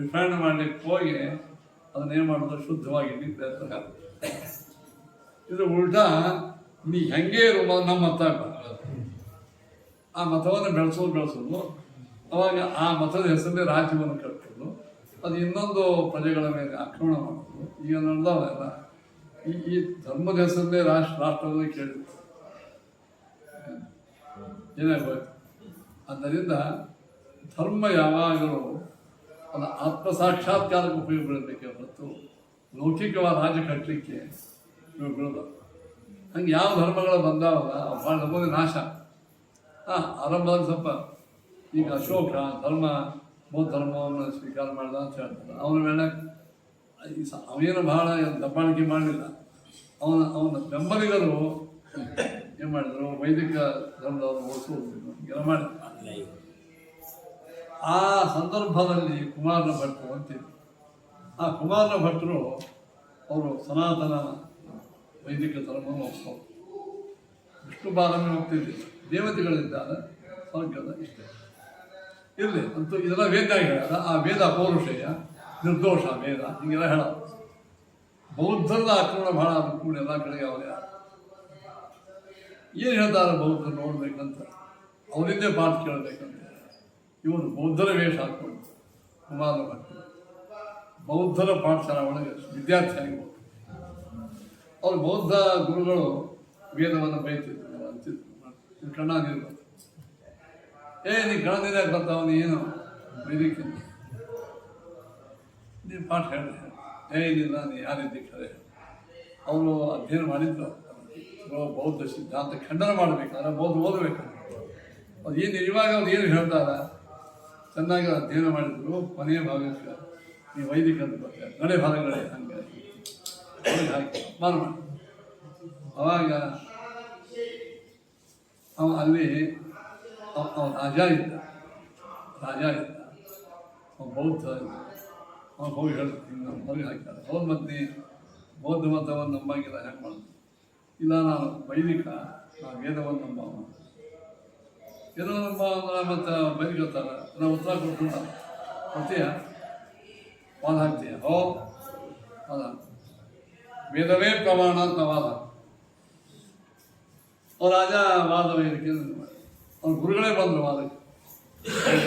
ರಿಫೈಂಡ್ ಮಾಡಲಿಕ್ಕೆ ಹೋಗಿ ಅದನ್ನೇನು ಮಾಡೋದು ಶುದ್ಧವಾಗಿ ಪ್ರಯತ್ನ. ಇದು ಉಲ್ಟಾ ನೀ ಹೆಂಗೆ ಇರುವ ನಮ್ಮ ಮತ, ಆ ಮತವನ್ನು ಬೆಳೆಸೋದು ಅವಾಗ ಆ ಮತದ ಹೆಸರಲ್ಲೇ ರಾಜ್ಯವನ್ನು ಕಟ್ಟೋದು, ಅದು ಇನ್ನೊಂದು ಪ್ರಜೆಗಳ ಮೇಲೆ ಆಕ್ರಮಣ ಮಾಡೋದು. ಈಗ ನಡೆದವಲ್ಲ ಈ ಧರ್ಮದ ಹೆಸರಲ್ಲೇ ರಾಷ್ಟ್ರವನ್ನು ಕೇಳಿದ್ರು ಏನಾಗೋಯ್ತು. ಆದ್ದರಿಂದ ಧರ್ಮ ಯಾವಾಗಲೂ ಅದು ಆತ್ಮಸಾಕ್ಷಾತ್ಕಾರಕ್ಕೆ ಉಪಯೋಗ ಬೀಳಬೇಕೆ ಹೊರತು ಲೌಕಿಕವಾದ ರಾಜ್ಯ ಕಟ್ಟಲಿಕ್ಕೆ ಉಪಯೋಗ ಬೀಳೋದು. ಹಂಗೆ ಯಾವ ಧರ್ಮಗಳು ಬಂದಾವಲ್ಲ ಭಾಳ ನಮ್ಮದೇ ನಾಶ. ಆರಂಭದಲ್ಲಿ ಸ್ವಲ್ಪ ಈಗ ಅಶೋಕ ಬೌದ್ಧ ಧರ್ಮವನ್ನು ಸ್ವೀಕಾರ ಮಾಡ್ದ ಅಂತ ಹೇಳ್ತಾರೆ. ಅವನ ಮೇಲೆ ಅವೇನು ಬಹಳ ದಬ್ಬಾಳಿಕೆ ಮಾಡಲಿಲ್ಲ. ಅವನ ಬೆಂಬಲಿಗರು ಏನು ಮಾಡಿದ್ರು, ವೈದಿಕ ಧರ್ಮದವರು ಓಡಿಸೋದು ಎಲ್ಲ ಮಾಡಿದ್ರು. ಆ ಸಂದರ್ಭದಲ್ಲಿ ಕುಮಾರನ ಭಟ್ರು ಅಂತಿದ್ರು. ಆ ಕುಮಾರನ ಭಟ್ರು ಅವರು ಸನಾತನ ವೈದಿಕ ಧರ್ಮವನ್ನು ಒಪ್ಪಿಸೋರು. ವಿಷ್ಣು ಪಾಲನೆ ಹೋಗ್ತಿದ್ದಿಲ್ಲ, ದೇವತೆಗಳಿದ್ದಾಗ ಸ್ವರ್ಗದ ಇಷ್ಟ ಇರಲಿ ಅಂತೂ ಇದೆಲ್ಲ ವೇದ ಹೇಳೋದ. ಆ ವೇದ ಪೌರುಷೇಯ ನಿರ್ದೋಷ ವೇದ ಹೀಗೆಲ್ಲ ಹೇಳೋದು. ಬೌದ್ಧರದ ಆಕ್ರಮಣ ಭಾಳ ಅದು ಕೂಡ ಎಲ್ಲ ಕಡೆಗೆ ಅವರೇ ಏನು ಹೇಳ್ತಾರೆ ಬೌದ್ಧರು ನೋಡ್ಬೇಕಂತ, ಅವರಿಂದೇ ಪಾಠ ಕೇಳಬೇಕಂತ ಇವರು ಬೌದ್ಧರ ವೇಷ ಹಾಕ್ಕೊಂಡು ಕುಮಾರನ ಭಟ್ರು ಬೌದ್ಧರ ಪಾಠಶಾಲೆ ಒಳಗೆ ವಿದ್ಯಾರ್ಥಿಯಾಗಿ ಹೋಗ್ತಾರೆ. ಅವ್ರು ಬೌದ್ಧ ಗುರುಗಳು ವೇದವನ್ನು ಬೈತಿದ್ರು, ಅಂತಿದ್ರು ಕಣ್ಣ ನೀರು ಬಂತು. ನೀ ಕಣ್ಣ ನೀರು ಬರ್ತಾವನು ಏನು ವೈದಿಕ ನೀವು ಪಾಠ ಹೇಳಿದೆ ಏನಿಲ್ಲ, ನೀ ಯಾರಿದ್ದಿ ಖರೆ. ಅವರು ಅಧ್ಯಯನ ಮಾಡಿದ್ರು ಬೌದ್ಧ ಸಿದ್ಧಾಂತ ಖಂಡನ ಮಾಡಬೇಕಾದ್ರೆ ಬೌದ್ಧ ಓದಬೇಕಾದ್ರೆ ಅದು ಏನು ಇವಾಗ ಅವ್ರು ಏನು ಹೇಳ್ತಾರ ಚೆನ್ನಾಗಿ ಅಧ್ಯಯನ ಮಾಡಿದ್ರು. ಕೊನೆಯ ಭಾಗಕ್ಕೆ ನೀವು ವೈದಿಕ ಅಂತ ಬರ್ತಾರೆ, ನಡೆ ಭಾಗಗಳೇ ಹಂಗೆ ಹಾಕಿ ಮಾಡಿ. ಅವಾಗ ಅವ ಅಲ್ಲಿ ರಾಜ ಇದ್ದ, ಅವ ಬೌದ್ಧ ಇದ್ದ. ಅವ್ನು ಹೋಗಿ ಹೇಳ್ತೀನಿ ನಾವು ಹೊರಗೆ ಹಾಕ್ತಾರೆ. ಅವ್ರ ಮತ್ತೆ ಬೌದ್ಧ ಮತವನ್ನು ನಂಬಂಗಿಲ್ಲ, ಹೆಂಗೆ ಮಾಡೋದು? ಇಲ್ಲ ನಾನು ವೈದಿಕ, ನಾವು ವೇದವನ್ನು ನಂಬವ. ವೇದವನ್ನು ನಂಬ ಅಂದ್ರೆ ಮತ್ತು ಬೈದಿಕತ್ತಾರ, ನಾವು ಉತ್ತರ ಕೊಟ್ಟು ಕೊಡ್ತೀಯ ವಾದ ಹಾಕ್ತೀಯ. ವಾದ ವೇದವೇ ಪ್ರಮಾಣ ಅಂತ ವಾದ. ಅವ್ರ ರಾಜ ವಾದ ವೇದಿಕೆ ಅವ್ರ ಗುರುಗಳೇ ಬಂದರು ವಾದಕ್ಕೆ,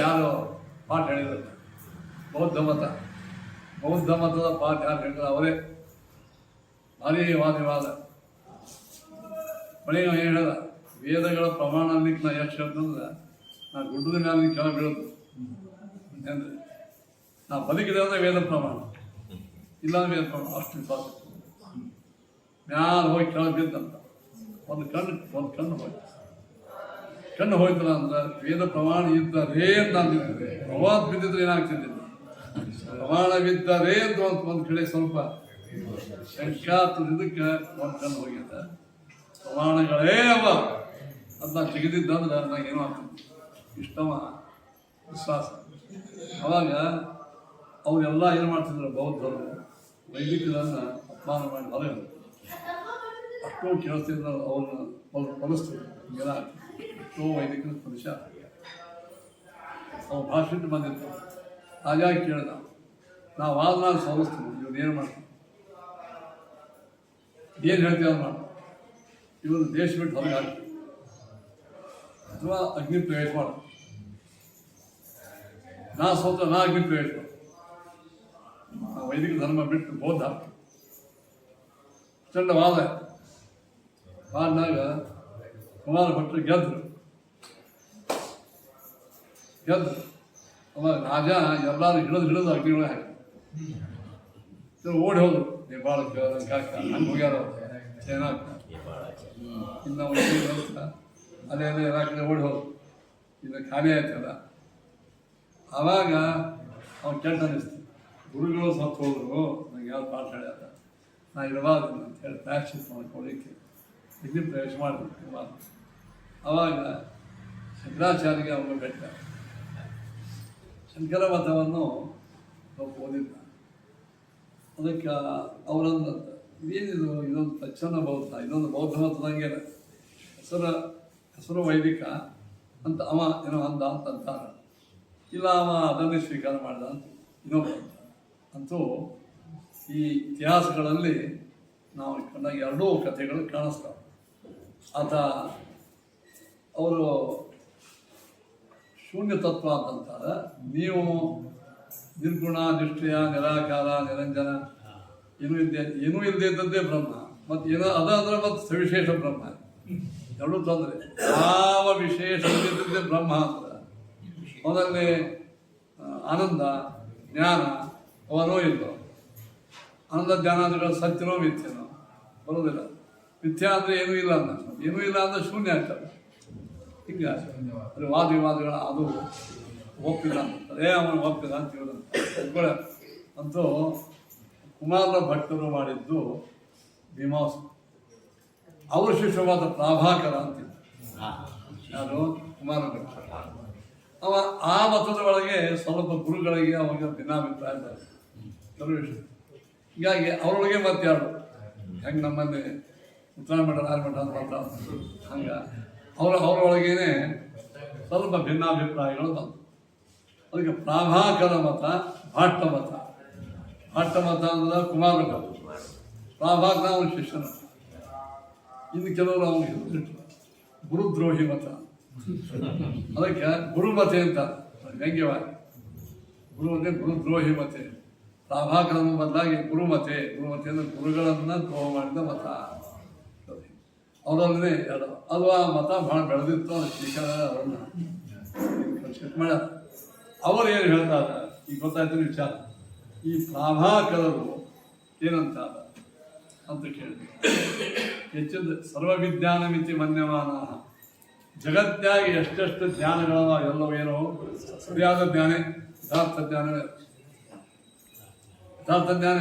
ಯಾರು ಪಾಠ ಹೇಳಿದ್ರು. ಬೌದ್ಧ ಮತದ ಪಾಠ ಯಾರು ಹೇಳಿದ್ರೆ ಅವರೇ ಭಾರೀ ವಾದಿವಾದ. ಬಳಿ ಏನು ಹೇಳಿದ, ವೇದಗಳ ಪ್ರಮಾಣ ಅನ್ಲಿಕ್ಕೆ ನಾ ಎಷ್ಟು ಹೇಳ್ತಂದ್ರೆ ನಾ ಗುಡ್ಡದ ಮೇಲೆ ಕೆಳಗೆ ಬೀಳೋದು ಅಂದರೆ ನಾ ಬದುಕಿದೆ ಅಂದರೆ ವೇದ ಪ್ರಮಾಣ, ಇಲ್ಲಾಂದ್ರೆ ವೇದ ಪ್ರಮಾಣ ಅಷ್ಟು ವಿಶ್ವಾಸ. ಮ್ಯಾಲ ಹೋಗಿ ಕೆಳಗೆ ಬಿದ್ದಂತ ಒಂದು ಕಣ್ಣು ಹೋಯ್ತಲ್ಲ ಅಂದ್ರೆ ವೇದ ಪ್ರಮಾಣ ಇದ್ದರೆ ಅಂತ ಅಂದಿದ್ದೆ. ಅವಾದ ಬಿದ್ದಿದ್ರೆ ಏನಾಗ್ತಿದ್ದಿಲ್ಲ. ಪ್ರಮಾಣವಿದ್ದರೆ ಅಂತ ಒಂದು ಕಡೆ ಸ್ವಲ್ಪ ಶಂಕಾತುದಕ್ಕೆ ಒಂದು ಕಣ್ಣು ಹೋಗಿದೆ. ಪ್ರಮಾಣಗಳೇ ಅವ ಅದನ್ನ ತೆಗೆದಿದ್ದಂದ್ರೆ ನನಗೇನೋ ಆಗ್ತದೆ ಇಷ್ಟವ ವಿಶ್ವಾಸ. ಅವಾಗ ಅವರೆಲ್ಲ ಏನು ಮಾಡ್ತಿದ್ರು, ಬೌದ್ಧರು ವೈದಿಕರನ್ನು ಅಪಮಾನ ಮಾಡಿ ಹೊರಗೆ ಅಷ್ಟೋ ಕೇಳಿಸ್ತಿದ್ರು, ಅವ್ರನ್ನ ಹೊಲಿಸ್ತಿದ್ರು. ಹಿಂಗೆಲ್ಲ ಎಷ್ಟೋ ವೈದಿಕರ ಪುರುಷ ಅವ್ರು ಭಾಷಣ ಬಂದಿರ್ತಾರೆ. ಹಾಗಾಗಿ ಕೇಳಿದ, ನಾವು ವಾದ ಸೋಲಿಸ್ತೀವಿ, ಇವ್ರು ಏನು ಮಾಡ್ತೀವಿ, ಏನು ಹೇಳ್ತೀವಿ ಅವ್ರು ಮಾಡ್ತೀವಿ, ಇವರು ದೇಶ ಬಿಟ್ಟು ಹೊರಗೆ ಹಾಕ್ತೀವಿ ಅಥವಾ ಅಗ್ನಿ ಪ್ರವೇಶ ಮಾಡು. ನಾ ಅಗ್ನಿ ಪ್ರವೇಶ ಮಾಡು, ನಾವು ವೈದಿಕ ಧರ್ಮ ಬಿಟ್ಟು ಬೌದ್ಧ ಹಾಕ್ತೀವಿ. ಚಂಡ ವಾದ ಮಾಡಿದಾಗ ಕುಮಾರ ಭಟ್ರು ಗೆದ್ರು. ಅವಾಗ ರಾಜ ಎಲ್ಲರೂ ಹಿಡಿದು ಅಗ್ನಿಗಳು ಹಾಕಿ ಓಡಿ ಹೋದ್ರು. ನೇಪಾಳಕ್ಕೆ ಹಂಗೆ ಹೋಗ್ಯಾರ ಚೈನಾಕ್ಕೆ, ಇನ್ನು ಅಲ್ಲೇ ಎಲ್ಲ ಕಡೆ ಓಡಿ ಹೋದ್ರು. ಇನ್ನು ಖಾಲಿ ಆಯ್ತಲ್ಲ. ಆವಾಗ ಅವ್ನು ಕೆಟ್ಟ ಅನ್ನಿಸ್ತು. ಗುರುಗಳು ಸತ್ತು ಹೋದ್ರು, ನಂಗೆ ಯಾವ್ದು ಪಾಠ ಹೇಳ್ಯಾರ, ನಾ ಇರಬಾರ್ದು ಅಂತ ಹೇಳಿ ಪ್ರಾಯಶ್ಚಿತ್ತ ಮಾಡ್ಕೊಳ್ಳಿಕ್ಕೆ ಅಗ್ನಿ ಪ್ರವೇಶ ಮಾಡಿದ್ರು. ಆವಾಗ ಶಂಕರಾಚಾರ್ಯಗೆ ಅವನು ಬೆಟ್ಟ. ಶಂಕರ ಮತವನ್ನು ಓದಿದ್ದ. ಅದಕ್ಕೆ ಅವರೊಂದು ಇದೇನಿದು, ಇದೊಂದು ಪ್ರಚ್ಛನ್ನ ಬೌದ್ಧ, ಇದೊಂದು ಬೌದ್ಧ ಮತದಂಗೆ ಹೆಸರು ವೈದಿಕ ಅಂತ ಅವ ಏನೋ ಅಂದ ಅಂತಾರೆ. ಇಲ್ಲ ಅವ ಅದನ್ನೇ ಸ್ವೀಕಾರ ಮಾಡಿದ ಅಂತ ಇನ್ನೊಬ್ಬ ಅಂತೂ ಈ ಇತಿಹಾಸಗಳಲ್ಲಿ ನಾವು ಕಂಡಾಗ ಎರಡೂ ಕಥೆಗಳು ಕಾಣಿಸ್ತಾವೆ. ಆತ ಅವರು ಶೂನ್ಯ ತತ್ವ ಅಂತಂತಾರೆ. ನೀವು ನಿರ್ಗುಣ, ನಿಷ್ಠೆಯ, ನಿರಾಕಾರ, ನಿರಂಜನ, ಏನೂ ಇಲ್ಲದೆ ಇದ್ದದ್ದೇ ಬ್ರಹ್ಮ. ಮತ್ತು ಏನೋ ಅದಾದ್ರೆ ಮತ್ತು ಸವಿಶೇಷ ಬ್ರಹ್ಮ. ಎರಡೂ ತೊಂದರೆ. ಯಾವ ವಿಶೇಷ ಇಲ್ಲದಿದ್ದೇ ಬ್ರಹ್ಮ ಅಂತ. ಮೊದಲನೇ ಆನಂದ ಜ್ಞಾನ ಅವನೋ ಇಲ್ಲೋ. ಆನಂದ ಜ್ಞಾನಾದಿಗಳು ಸತ್ಯನೋ ಮಿಥ್ಯನೋ ಬರೋದಿಲ್ಲ. ಮಿಥ್ಯ ಅಂದರೆ ಏನೂ ಇಲ್ಲ ಅಂತ, ಏನೂ ಇಲ್ಲ ಅಂದರೆ ಶೂನ್ಯ ಆಗ್ತದೆ. ಹಿಂಗೆ ಅದು ವಾದವಿವಾದಗಳ ಅದು ಒಪ್ಪಿಲ್ಲ ಅಂತ ಅವನು ಒಪ್ಪಿಲ್ಲ ಅಂತ ಹೇಳೋದು ಅಂತೂ ಕುಮಾರ ಭಟ್ಟರು ಮಾಡಿದ್ದು ಮೀಮಾಂಸ. ಅವರು ಶಿಷ್ಯವಾದ ಪ್ರಾಭಾಕರ ಅಂತಿದ್ದ. ಯಾರು? ಕುಮಾರ ಭಟ್ಟ. ಅವ ಆ ಮತದ ಒಳಗೆ ಸ್ವಲ್ಪ ಗುರುಗಳಿಗೆ ಅವಾಗ ಭಿನ್ನಾಭಿಪ್ರಾಯ ಇದ್ದಾರೆ ಕೆಲವು ವಿಷಯ. ಹೀಗಾಗಿ ಅವರೊಳಗೆ ಮತ್ತೆ ಯಾರು ಹೆಂಗೆ ನಮ್ಮಲ್ಲಿ ಉತ್ತರಾಯಣ ಮಠ ರಾಜಮಠ ಅಂತ ಮಾತಾಡ್ತಾರೆ ಹಂಗೆ ಅವರೊಳಗೇನೆ ಸ್ವಲ್ಪ ಭಿನ್ನಾಭಿಪ್ರಾಯಗಳು ಬಂತು. ಅದಕ್ಕೆ ಪ್ರಾಭಾಕರ ಮತ, ಭಾಟ್ಟ ಮತ. ಭಾಟ್ಟ ಮತ ಅಂದ್ರೆ ಕುಮಾರ ಭಟ್ಟ, ಪ್ರಾಭಾಕರ ಅವನ ಶಿಷ್ಯನ. ಇನ್ನು ಕೆಲವರು ಅವನಿಗೆ ಗುರುದ್ರೋಹಿ ಮತ. ಅದಕ್ಕೆ ಗುರುಮತೆ ಅಂತ ವ್ಯಂಗ್ಯವಾಗಿ ಗುರುದ್ರೋಹಿ ಮತೆ. ಪ್ರಾಭಾಕರನ ಬದಲಾಗಿ ಗುರುಮತೆ ಅಂದರೆ ಗುರುಗಳನ್ನು ದ್ರೋಹ ಮಾಡಿದ ಮತ. ಅವರಲ್ಲೇ ಅದು ಆ ಮತ ಭಾಳ ಬೆಳೆದಿತ್ತು. ಅದು ಶ್ರೀಕರ ಅವರನ್ನ ಮಾಡ್ಯಾರ. ಅವರು ಏನು ಹೇಳ್ತಾರೆ ಈಗ ಗೊತ್ತಾಯ್ತು ವಿಚಾರ. ಈ ಪ್ರಾಭಾಕರರು ಏನಂತಾರ ಅಂತ ಕೇಳಿದ್ರು. ಹೆಚ್ಚಿದ ಸರ್ವವಿಜ್ಞಾನ ಮಿತಿ ಮನ್ಯಮಾನ. ಜಗತ್ಯಾಗಿ ಎಷ್ಟೆಷ್ಟು ಜ್ಞಾನಗಳವ ಎಲ್ಲವೂ ಏನೋ ಸರಿಯಾದ ಜ್ಞಾನ, ಯಥಾರ್ಥ ಜ್ಞಾನವೇ. ಯಥಾರ್ಥ ಜ್ಞಾನ,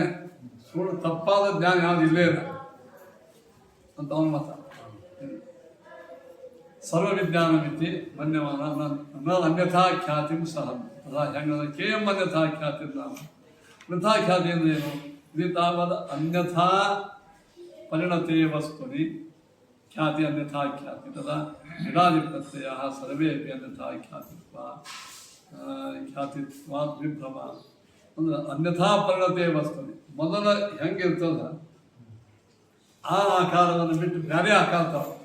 ಸುಳ್ಳು ತಪ್ಪಾದ ಜ್ಞಾನ ಯಾವುದು ಇಲ್ಲೇ ಇಲ್ಲ ಅಂತ ಅವನ ಮತ. ಸರ್ವವಿಜ್ಞಾನ ಮಿತಿ ಮನ್ಯಮಾನ ಅನ್ಯಥಾ ಖ್ಯಾತಿ ಸಹ. ಹೆಂಗಂದ್ರೆ ಕೇಎಂ ಅನ್ಯಥಾ ಖ್ಯಾತಿ ನಾಮ. ವೃಥಾ ಖ್ಯಾತಿ ಅಂದ್ರೆ ಏನು? ಇದು ತಾವಾದ ಅನ್ಯಥಾ ಪರಿಣತೆ ವಸ್ತುನಿ ಖ್ಯಾತಿ ಅನ್ಯಥಾ ಖ್ಯಾತಿ ತದಾ ನಿರಾಧಿಪತ್ಯ ಸರ್ವೇ ಅಪಿ ಅನ್ಯಥಾ ಖ್ಯಾತಿತ್ವ ವಿಭ್ರಮ. ಅಂದ್ರೆ ಅನ್ಯಥಾ ಪರಿಣತೆ ವಸ್ತುನಿ. ಮೊದಲ ಹೆಂಗಿರ್ತದ ಆ ಆಕಾರವನ್ನು ಬಿಟ್ಟು ಬೇರೆ ಆಕಾರ ತಗೊಳ್ಳಿ.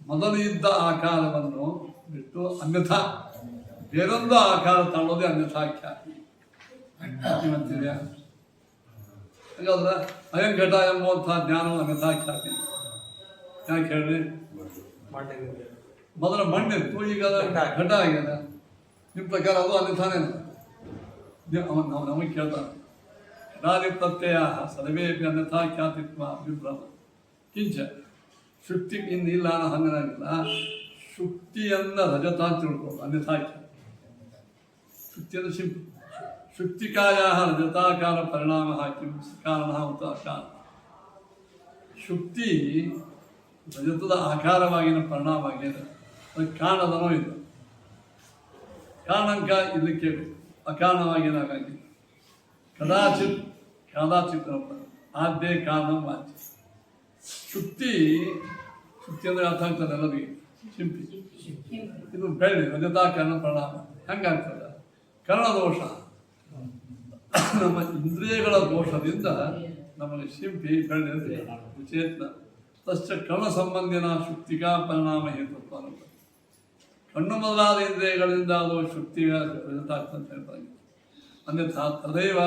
ಮೊದಲು ಇದ್ದ ಆಕಾರವನ್ನು ಬಿಟ್ಟು ಅನ್ಯಥಾ ಬೇರೊಂದು ಆಕಾರ ತಗೊಳ್ಳೋದೇ ಅನ್ಯಥಾ ಖ್ಯಾತಿ. ಅಂತಿದೆಯಾ? ಹಾಗಾದ್ರೆ ಅಯಂ ಘಟ ಎಂಬುವಂಥ ಜ್ಞಾನವನ್ನು ಅನ್ಯಥಾ ಖ್ಯಾತಿ. ಯಾಕೆ ಹೇಳ್ರಿ? ಮೊದಲ ಮಣ್ಣಿತ್ತು, ಈಗ ಘಟ ಆಗಿದೆ. ನಿಮ್ಮ ಪ್ರಕಾರ ಅದು ಅನ್ಯಥಾನೇ ನಮಗೆ ಕೇಳ್ತಾನೆ. ಘಟಾದಿ ಪ್ರತ್ಯಯ ಸರ್ವೇಪಿ ಅನ್ಯಥಾ ಖ್ಯಾತಿತ್ವ ವಿಭ್ರಮ ಕಿಂಚ ಶುಕ್ತಿ ಇನ್ನಿಲ್ಲ ಅನ್ನೋ ಹಂಗನಾಗಿಲ್ಲ. ಶುಕ್ತಿಯನ್ನ ರಜತ ಅಂತ ತಿಳ್ಕೊಳ್ಳೋದು ಅನ್ಯಥಾ ಖ್ಯಾತಿ. ಶುಕ್ತಿಯನ್ನು ಸಿಂಪಲ್. ಶುಕ್ತಿಕಾಯ ರಜತಾಕಾರ ಪರಿಣಾಮ ಕಿಂ ಕಾರಣ ಉತ ಕಾರಣ. ಶುಕ್ತಿ ರಜತದ ಆಕಾರವಾಗಿನ ಪರಿಣಾಮ ಆಗಿದೆ. ಅದಕ್ಕೆ ಕಾರಣದನೋ ಇದು ಕಾರಣಂಕ ಇದಕ್ಕೆ ಅಕಾರಣವಾಗಿನಾಗಿ ಕದಾಚಿತ್ ಆದ್ಯ ಕಾರಣ ವಾಚ್ಯ. ಶುಕ್ತಿ ಅಂದರೆ ಅರ್ಥ ಆಗ್ತದೆ ಎಲ್ಲರಿಗೆ. ಸಿಂಪಿ ಇದು ಬೆಳ್ಳಿ ರಜತಾಕಾರಣ ಪರಿಣಾಮ ಹೆಂಗಾಗ್ತದೆ? ಕರ್ಣದೋಷ, ನಮ್ಮ ಇಂದ್ರಿಯಗಳ ದೋಷದಿಂದ ನಮಗೆ ಶಿಂಪಿ ಬೆಳ್ಳಿ ವಿಚೇತನ ತಶ್ಚ ಕರ್ಣ ಸಂಬಂಧಿನ ಶುಕ್ತಿಕಾ ಪರಿಣಾಮ ಹೇತುತ್ವ ಅನ್ನೋದು. ಕಣ್ಣು ಮೊದಲಾದ ಇಂದ್ರಿಯಗಳಿಂದ ಅದು ಶುಕ್ತಿಗ ರಜತಾಗ್ತಂತ ಹೇಳ್ತಾರೆ. ಅನ್ಯಥಾ ತದೈವ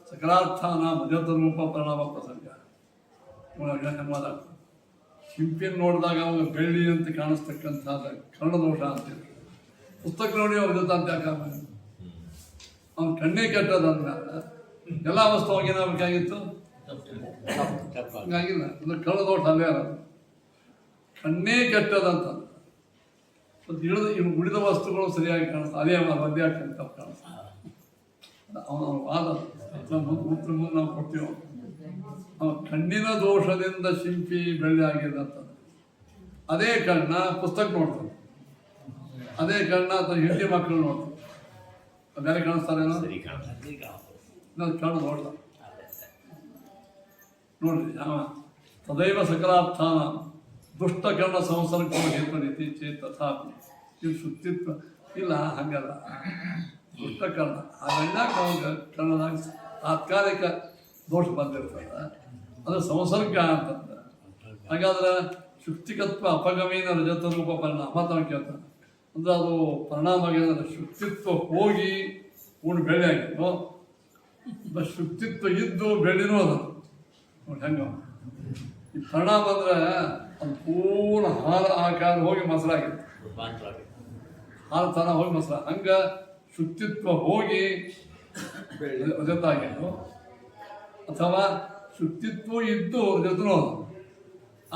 ಸಕಲಾರ್ಥಾನ ರಜತ ರೂಪ ಪರಿಣಾಮ ಪ್ರಸಂಗ ಮಾತಾಡ್ತಾರೆ. ಶಿಂಪಿನ ನೋಡಿದಾಗ ಅವಾಗ ಬೆಳ್ಳಿ ಅಂತ ಕಾಣಿಸ್ತಕ್ಕಂಥದ್ದು ಕರ್ಣದೋಷ ಅಂತೇಳಿ. ಪುಸ್ತಕ ನೋಡಿ ಅವ್ರ ರಜತ ಅಂತ ಯಾಕೆ ಅವ್ನ ಕಣ್ಣೇ ಕೆಟ್ಟದಂದ್ಮೇಲೆ ಎಲ್ಲ ವಸ್ತು ಏನಾಗಬೇಕಾಗಿತ್ತು? ಹಂಗಾಗಿಲ್ಲ. ಅಂದ್ರೆ ಕರ್ಣದೋಷ ಅಲ್ಲೇ ಅಲ್ಲ, ಕಣ್ಣೇ ಕೆಟ್ಟದಂತ. ಉಳಿದ ವಸ್ತುಗಳು ಸರಿಯಾಗಿ ಕಾಣಿಸ್ತಾ, ಅದೇ ಮಧ್ಯ ತಪ್ಪು ಕಾಣಿಸ್ತಾ. ಅವನ ವಾದ ಮುಂದೆ ನಾವು ಕೊಡ್ತೀವಿ. ಅವನ ಕಣ್ಣಿನ ದೋಷದಿಂದ ಶಿಂಪಿ ಬೆಳ್ಳಿ ಆಗಿದೆ ಅಂತ. ಅದೇ ಕಣ್ಣ ಪುಸ್ತಕ ನೋಡ್ತಾನೆ, ಅದೇ ಕಣ್ಣ ಅಥವಾ ಹೆಂಡತಿ ಮಕ್ಕಳು ನೋಡ್ತಾನೆ. ಬೇರೆ ಕಾಣಿಸ್ತಾರೇನೋ? ಕಣ್ಣು ದೋಷ ನೋಡ್ರಿ. ತದೈವ ಸಕಲಾರ್ಥಾನ ದುಷ್ಟಕರ್ಣ ಸಂಸರ್ಗ ಹೇತುರೀತಿ ಚೇತ್ ತಥಾಪಿ ಇದು ಶುದ್ಧಿತ್ವ ಇಲ್ಲ. ಹಂಗಲ್ಲ. ದುಷ್ಟಕರ್ಣ ಅವೆಲ್ಲ ಕರ್ಣದಾಗ ತಾತ್ಕಾಲಿಕ ದೋಷ ಬಂದಿರ್ತದೆ, ಅದು ಸಂಸರ್ಗ ಅಂತಂದ್ರೆ. ಹಾಗಾದ್ರೆ ಶುಕ್ತಿಕತ್ವ ಅಪಗಮೀನ ರಜತ ರೂಪ ಪರಿಣಾಮ ಅಂತ ಕೇಳ್ತಾನೆ. ಅಂದ್ರೆ ಅದು ಪರಿಣಾಮ ಆಗಿದ್ರೆ ಶುಕ್ತಿತ್ವ ಹೋಗಿ ಪೂರ್ಣ ಬೆಳೆ ಆಗಿತ್ತು, ಶುಕ್ತಿತ್ವ ಇದ್ದು ಬೆಳ್ಳಿನೂ ಅದ ನೋಡಿ. ಹೆಂಗ ಈ ಪರಿಣಾಮ ಅಂದ್ರೆ ಅದು ಪೂರ್ಣ ಹಾಲ ಆಕಾರ ಹೋಗಿ ಮೊಸರಾಗಿತ್ತು, ಹಾಲು ತನ ಹೋಗಿ ಮೊಸರ. ಹಂಗ ಶುಕ್ತಿತ್ವ ಹೋಗಿ ರಜತ ಆಗಿತ್ತು, ಅಥವಾ ಶುಕ್ತಿತ್ವ ಇದ್ದು ರಜತನೂ ಅದ.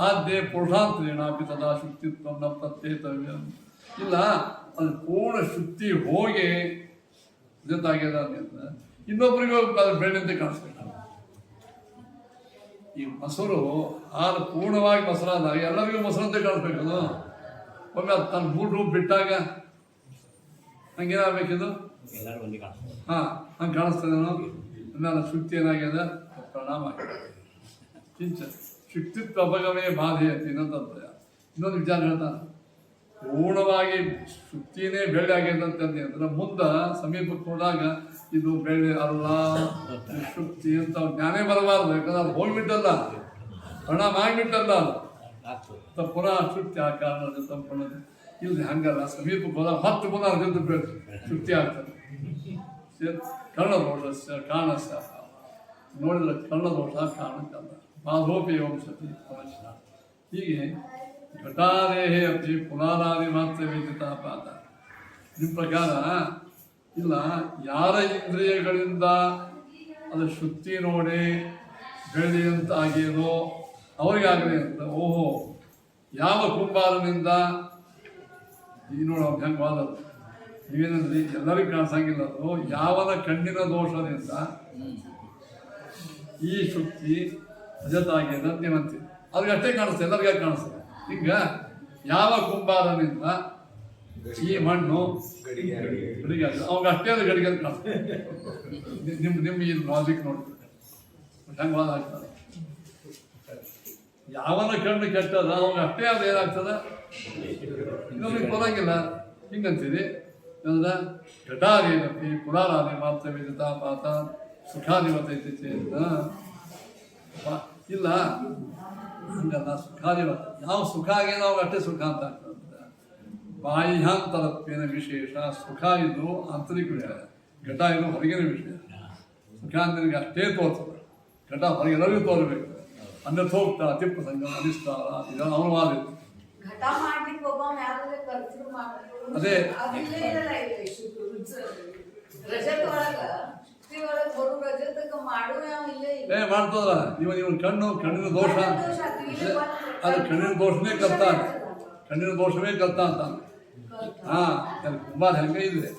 ಆದ್ಯ ಪುರುಷಾಂತರೇಣಾಪಿ ತದಾ ಶುಕ್ತಿತ್ವ ನ ಪ್ರತ್ಯೇತವ್ಯ ಇಲ್ಲ. ಅದು ಪೂರ್ಣ ಶುಕ್ತಿ ಹೋಗಿ ರಜತ ಆಗ್ಯದ ಅಂತ ಇನ್ನೊಬ್ಬರಿಗೂ ಅದು ಬೆಳ್ಳಿಂದ ಕಾಣಿಸ್ಬೇಕು. ಈ ಮೊಸರು ಹಾಲು ಪೂರ್ಣವಾಗಿ ಮೊಸರಾದಾಗ ಎಲ್ಲರಿಗೂ ಮೊಸರಂತೆ ಕಾಣಿಸ್ಬೇಕು. ಅದು ಒಮ್ಮೆ ಅದು ತನ್ನ ಬೂಟು ಬಿಟ್ಟಾಗ ಹಂಗೇನಾಗಬೇಕಿದು? ಹಾಂ, ಹಂಗೆ ಕಾಣಿಸ್ತದೇನೋ. ಆಮೇಲೆ ಶುಕ್ತಿ ಏನಾಗ್ಯದ? ಪರಿಣಾಮ ಆಗಿದೆ. ಕಿಂಚ ಶುಕ್ತಿತ್ವ ಅಪಗಮೇ ಬಾಧೆ ಅಂತ ಇನ್ನೊಂದು ವಿಚಾರ ಹೇಳ್ತಾನೆ. ಪೂರ್ಣವಾಗಿ ಶುಕ್ತಿನೇ ಬೆಳ್ಳಿ ಆಗ್ಯದಂತಂದು ಅಂದ್ರೆ ಮುಂದೆ ಸಮೀಪಕ್ಕೆ ಹೋದಾಗ ಇದು ಬೆಳ್ಳಿ ಅಲ್ಲ, ಶುಕ್ತಿ ಅಂತ ಜ್ಞಾನೇ ಬರಬಾರ್ದು. ಯಾಕಂದ್ರೆ ಅದು ಹೋಗ್ಬಿಟ್ಟಲ್ಲ, ಪರಿಣಾಮ ಆಗಿಬಿಟ್ಟಲ್ಲ. ಅದು ಪುನಃ ಶುಕ್ತಿ ಆ ಕಾರಣ ಸಂಪೂರ್ಣ ಇಲ್ಲಿ ಹಂಗಲ್ಲ. ಸಮೀಪಕ್ಕೆ ಹೋದಾಗ 10 ಪುನಃ ಅರ್ಜೆಂಟ್ ಶುಕ್ತಿ ಆಗ್ತದೆ. ಕರ್ಣದೋಷ ಕಾರಣಸ್ಯ ನೋಡಿದ್ರೆ ಕರ್ಣದೋಷ ಕಾರಣಕ್ಕಲ್ಲ. ಬಾಧೋಪಿ ವಂಶತಿ ಅವಶ್ಯ. ಹೀಗೆ ಘಟಾದೇಹೇ ಅಪಿ ಪುರಾಣಾದಿ ಮಾತ್ರ ವೇದಿತಾಪಾತ. ನಿಮ್ಮ ಪ್ರಕಾರ ಇಲ್ಲ, ಯಾರ ಇಂದ್ರಿಯಗಳಿಂದ ಅದು ಶುಕ್ತಿ ನೋಡಿ ಬೆಳ್ಳಿ ಅಂತ ಆಗಿದೋ ಅವರಿಗಾಗಲಿ ಅಂತ. ಓಹೋ, ಯಾವ ಕುಂಬಾರನಿಂದ ಈ ನೋಡ ಹೆಂಗೆ ವಾದದ್ದು ನೀವೇನಂದ್ರಿ? ಎಲ್ಲರಿಗೂ ಕಾಣಿಸಂಗಿಲ್ಲ. ಅದು ಯಾವನ ಕಣ್ಣಿನ ದೋಷದಿಂದ ಈ ಶುಕ್ತಿ ರಜತ ಆಗಿದೆ ಅಂತ ನೀವಂತೀವಿ. ಅವ್ರಿಗೆ ಅಷ್ಟೇ ಕಾಣಿಸ್ತದೆ, ಎಲ್ಲರಿಗೂ ಕಾಣಿಸ್ತದೆ. ಈಗ ಯಾವ ಕುಂಬಾರನಿಂದ ಈ ಮಣ್ಣು ಗಡಿಗೆ ಆಗಿದೆ ಅವಾಗ ಅಷ್ಟೇ ಅದು ಗಡಿಗೆ ಅಂತ ಕಾಣಿಸ್ತದೆ. ನಿಮ್ಮ ಈ ಲಾಜಿಕ್ ನೋಡ್ಬೇಕು ಹೆಂಗೆ ವಾದ ಆಗ್ತದೆ. ಯಾವನ ಕಣ್ಣು ಕೆಟ್ಟದ ಅವಾಗ ಅಷ್ಟೇ ಅದು ಏನಾಗ್ತದೆ, ಇನ್ನೊಬ್ರಿಗೆ ಬರಂಗಿಲ್ಲ. ಹಿಂಗಂತೀರಿ ಅಂದ್ರೆ ಘಟಾದೇನಪಿ ಪುರಾರಾಧಿ ಮಾತ್ರ ವಿದಿತ ಪಾತ ಸುಖಾಧಿಪತೈತಿ ಚೇತ ಇಲ್ಲ. ಹಂಗಲ್ಲ, ಸುಖಾಧಿಪತ ಯಾವ ಸುಖ ಆಗೇನೋ ಅವಾಗ ಅಷ್ಟೇ ಸುಖ ಅಂತ ಆಗ್ತದೆ. ಬಾಹ್ಯಾಂತರತ್ವೇನ ವಿಶೇಷ. ಸುಖ ಇದು ಆಂತರಿಕ ವಿಷಯ, ಘಟ ಇದು ಹೊರಗಿನ ವಿಷಯ. ಸುಖಾಂತನಿಗೆ ಅಷ್ಟೇ ತೋರ್ತದೆ. ಘಟ ಹೊರಗೆಲ್ಲರಿಗೂ ತೋರಬೇಕು. ಅನ್ಯಥೋಕ್ತ ಅತಿಪ್ಪ ಸಂಘ ಅನಿಸ್ತಾರ ಇದನ್ನು ಅನುವಾದ ಇತ್ತು.
ಘಟ ಮಾಡ್ಲಿಕ್ಕೆ ಒಬ್ಬ ಯಾರಾದ್ರೆ ಕರ್ತೃ ಮಾಡ್ತಾರೆ.
ಅದೇ
ಅದಿಲ್ಲೇ ಇರಲ್ಲ ರಜತ ಒಳಗ ಶಕ್ತಿ ಒಳಗ ಬರು ರಜತಕ್ಕ ಮಾಡುವ ಇಲ್ಲೇ ಇಲ್ಲ.
ಮಾಡ್ತದಲ್ಲ ನೀವು ಕಣ್ಣಿನ ದೋಷ ಅದು ಕಣ್ಣಿನ ದೋಷನೇ ಕರ್ತ, ಕಣ್ಣಿನ ದೋಷವೇ ಕರ್ತ ಅಂತ. ಕುಂಬಾರ ಹೆಂಗೆ ಇದೆ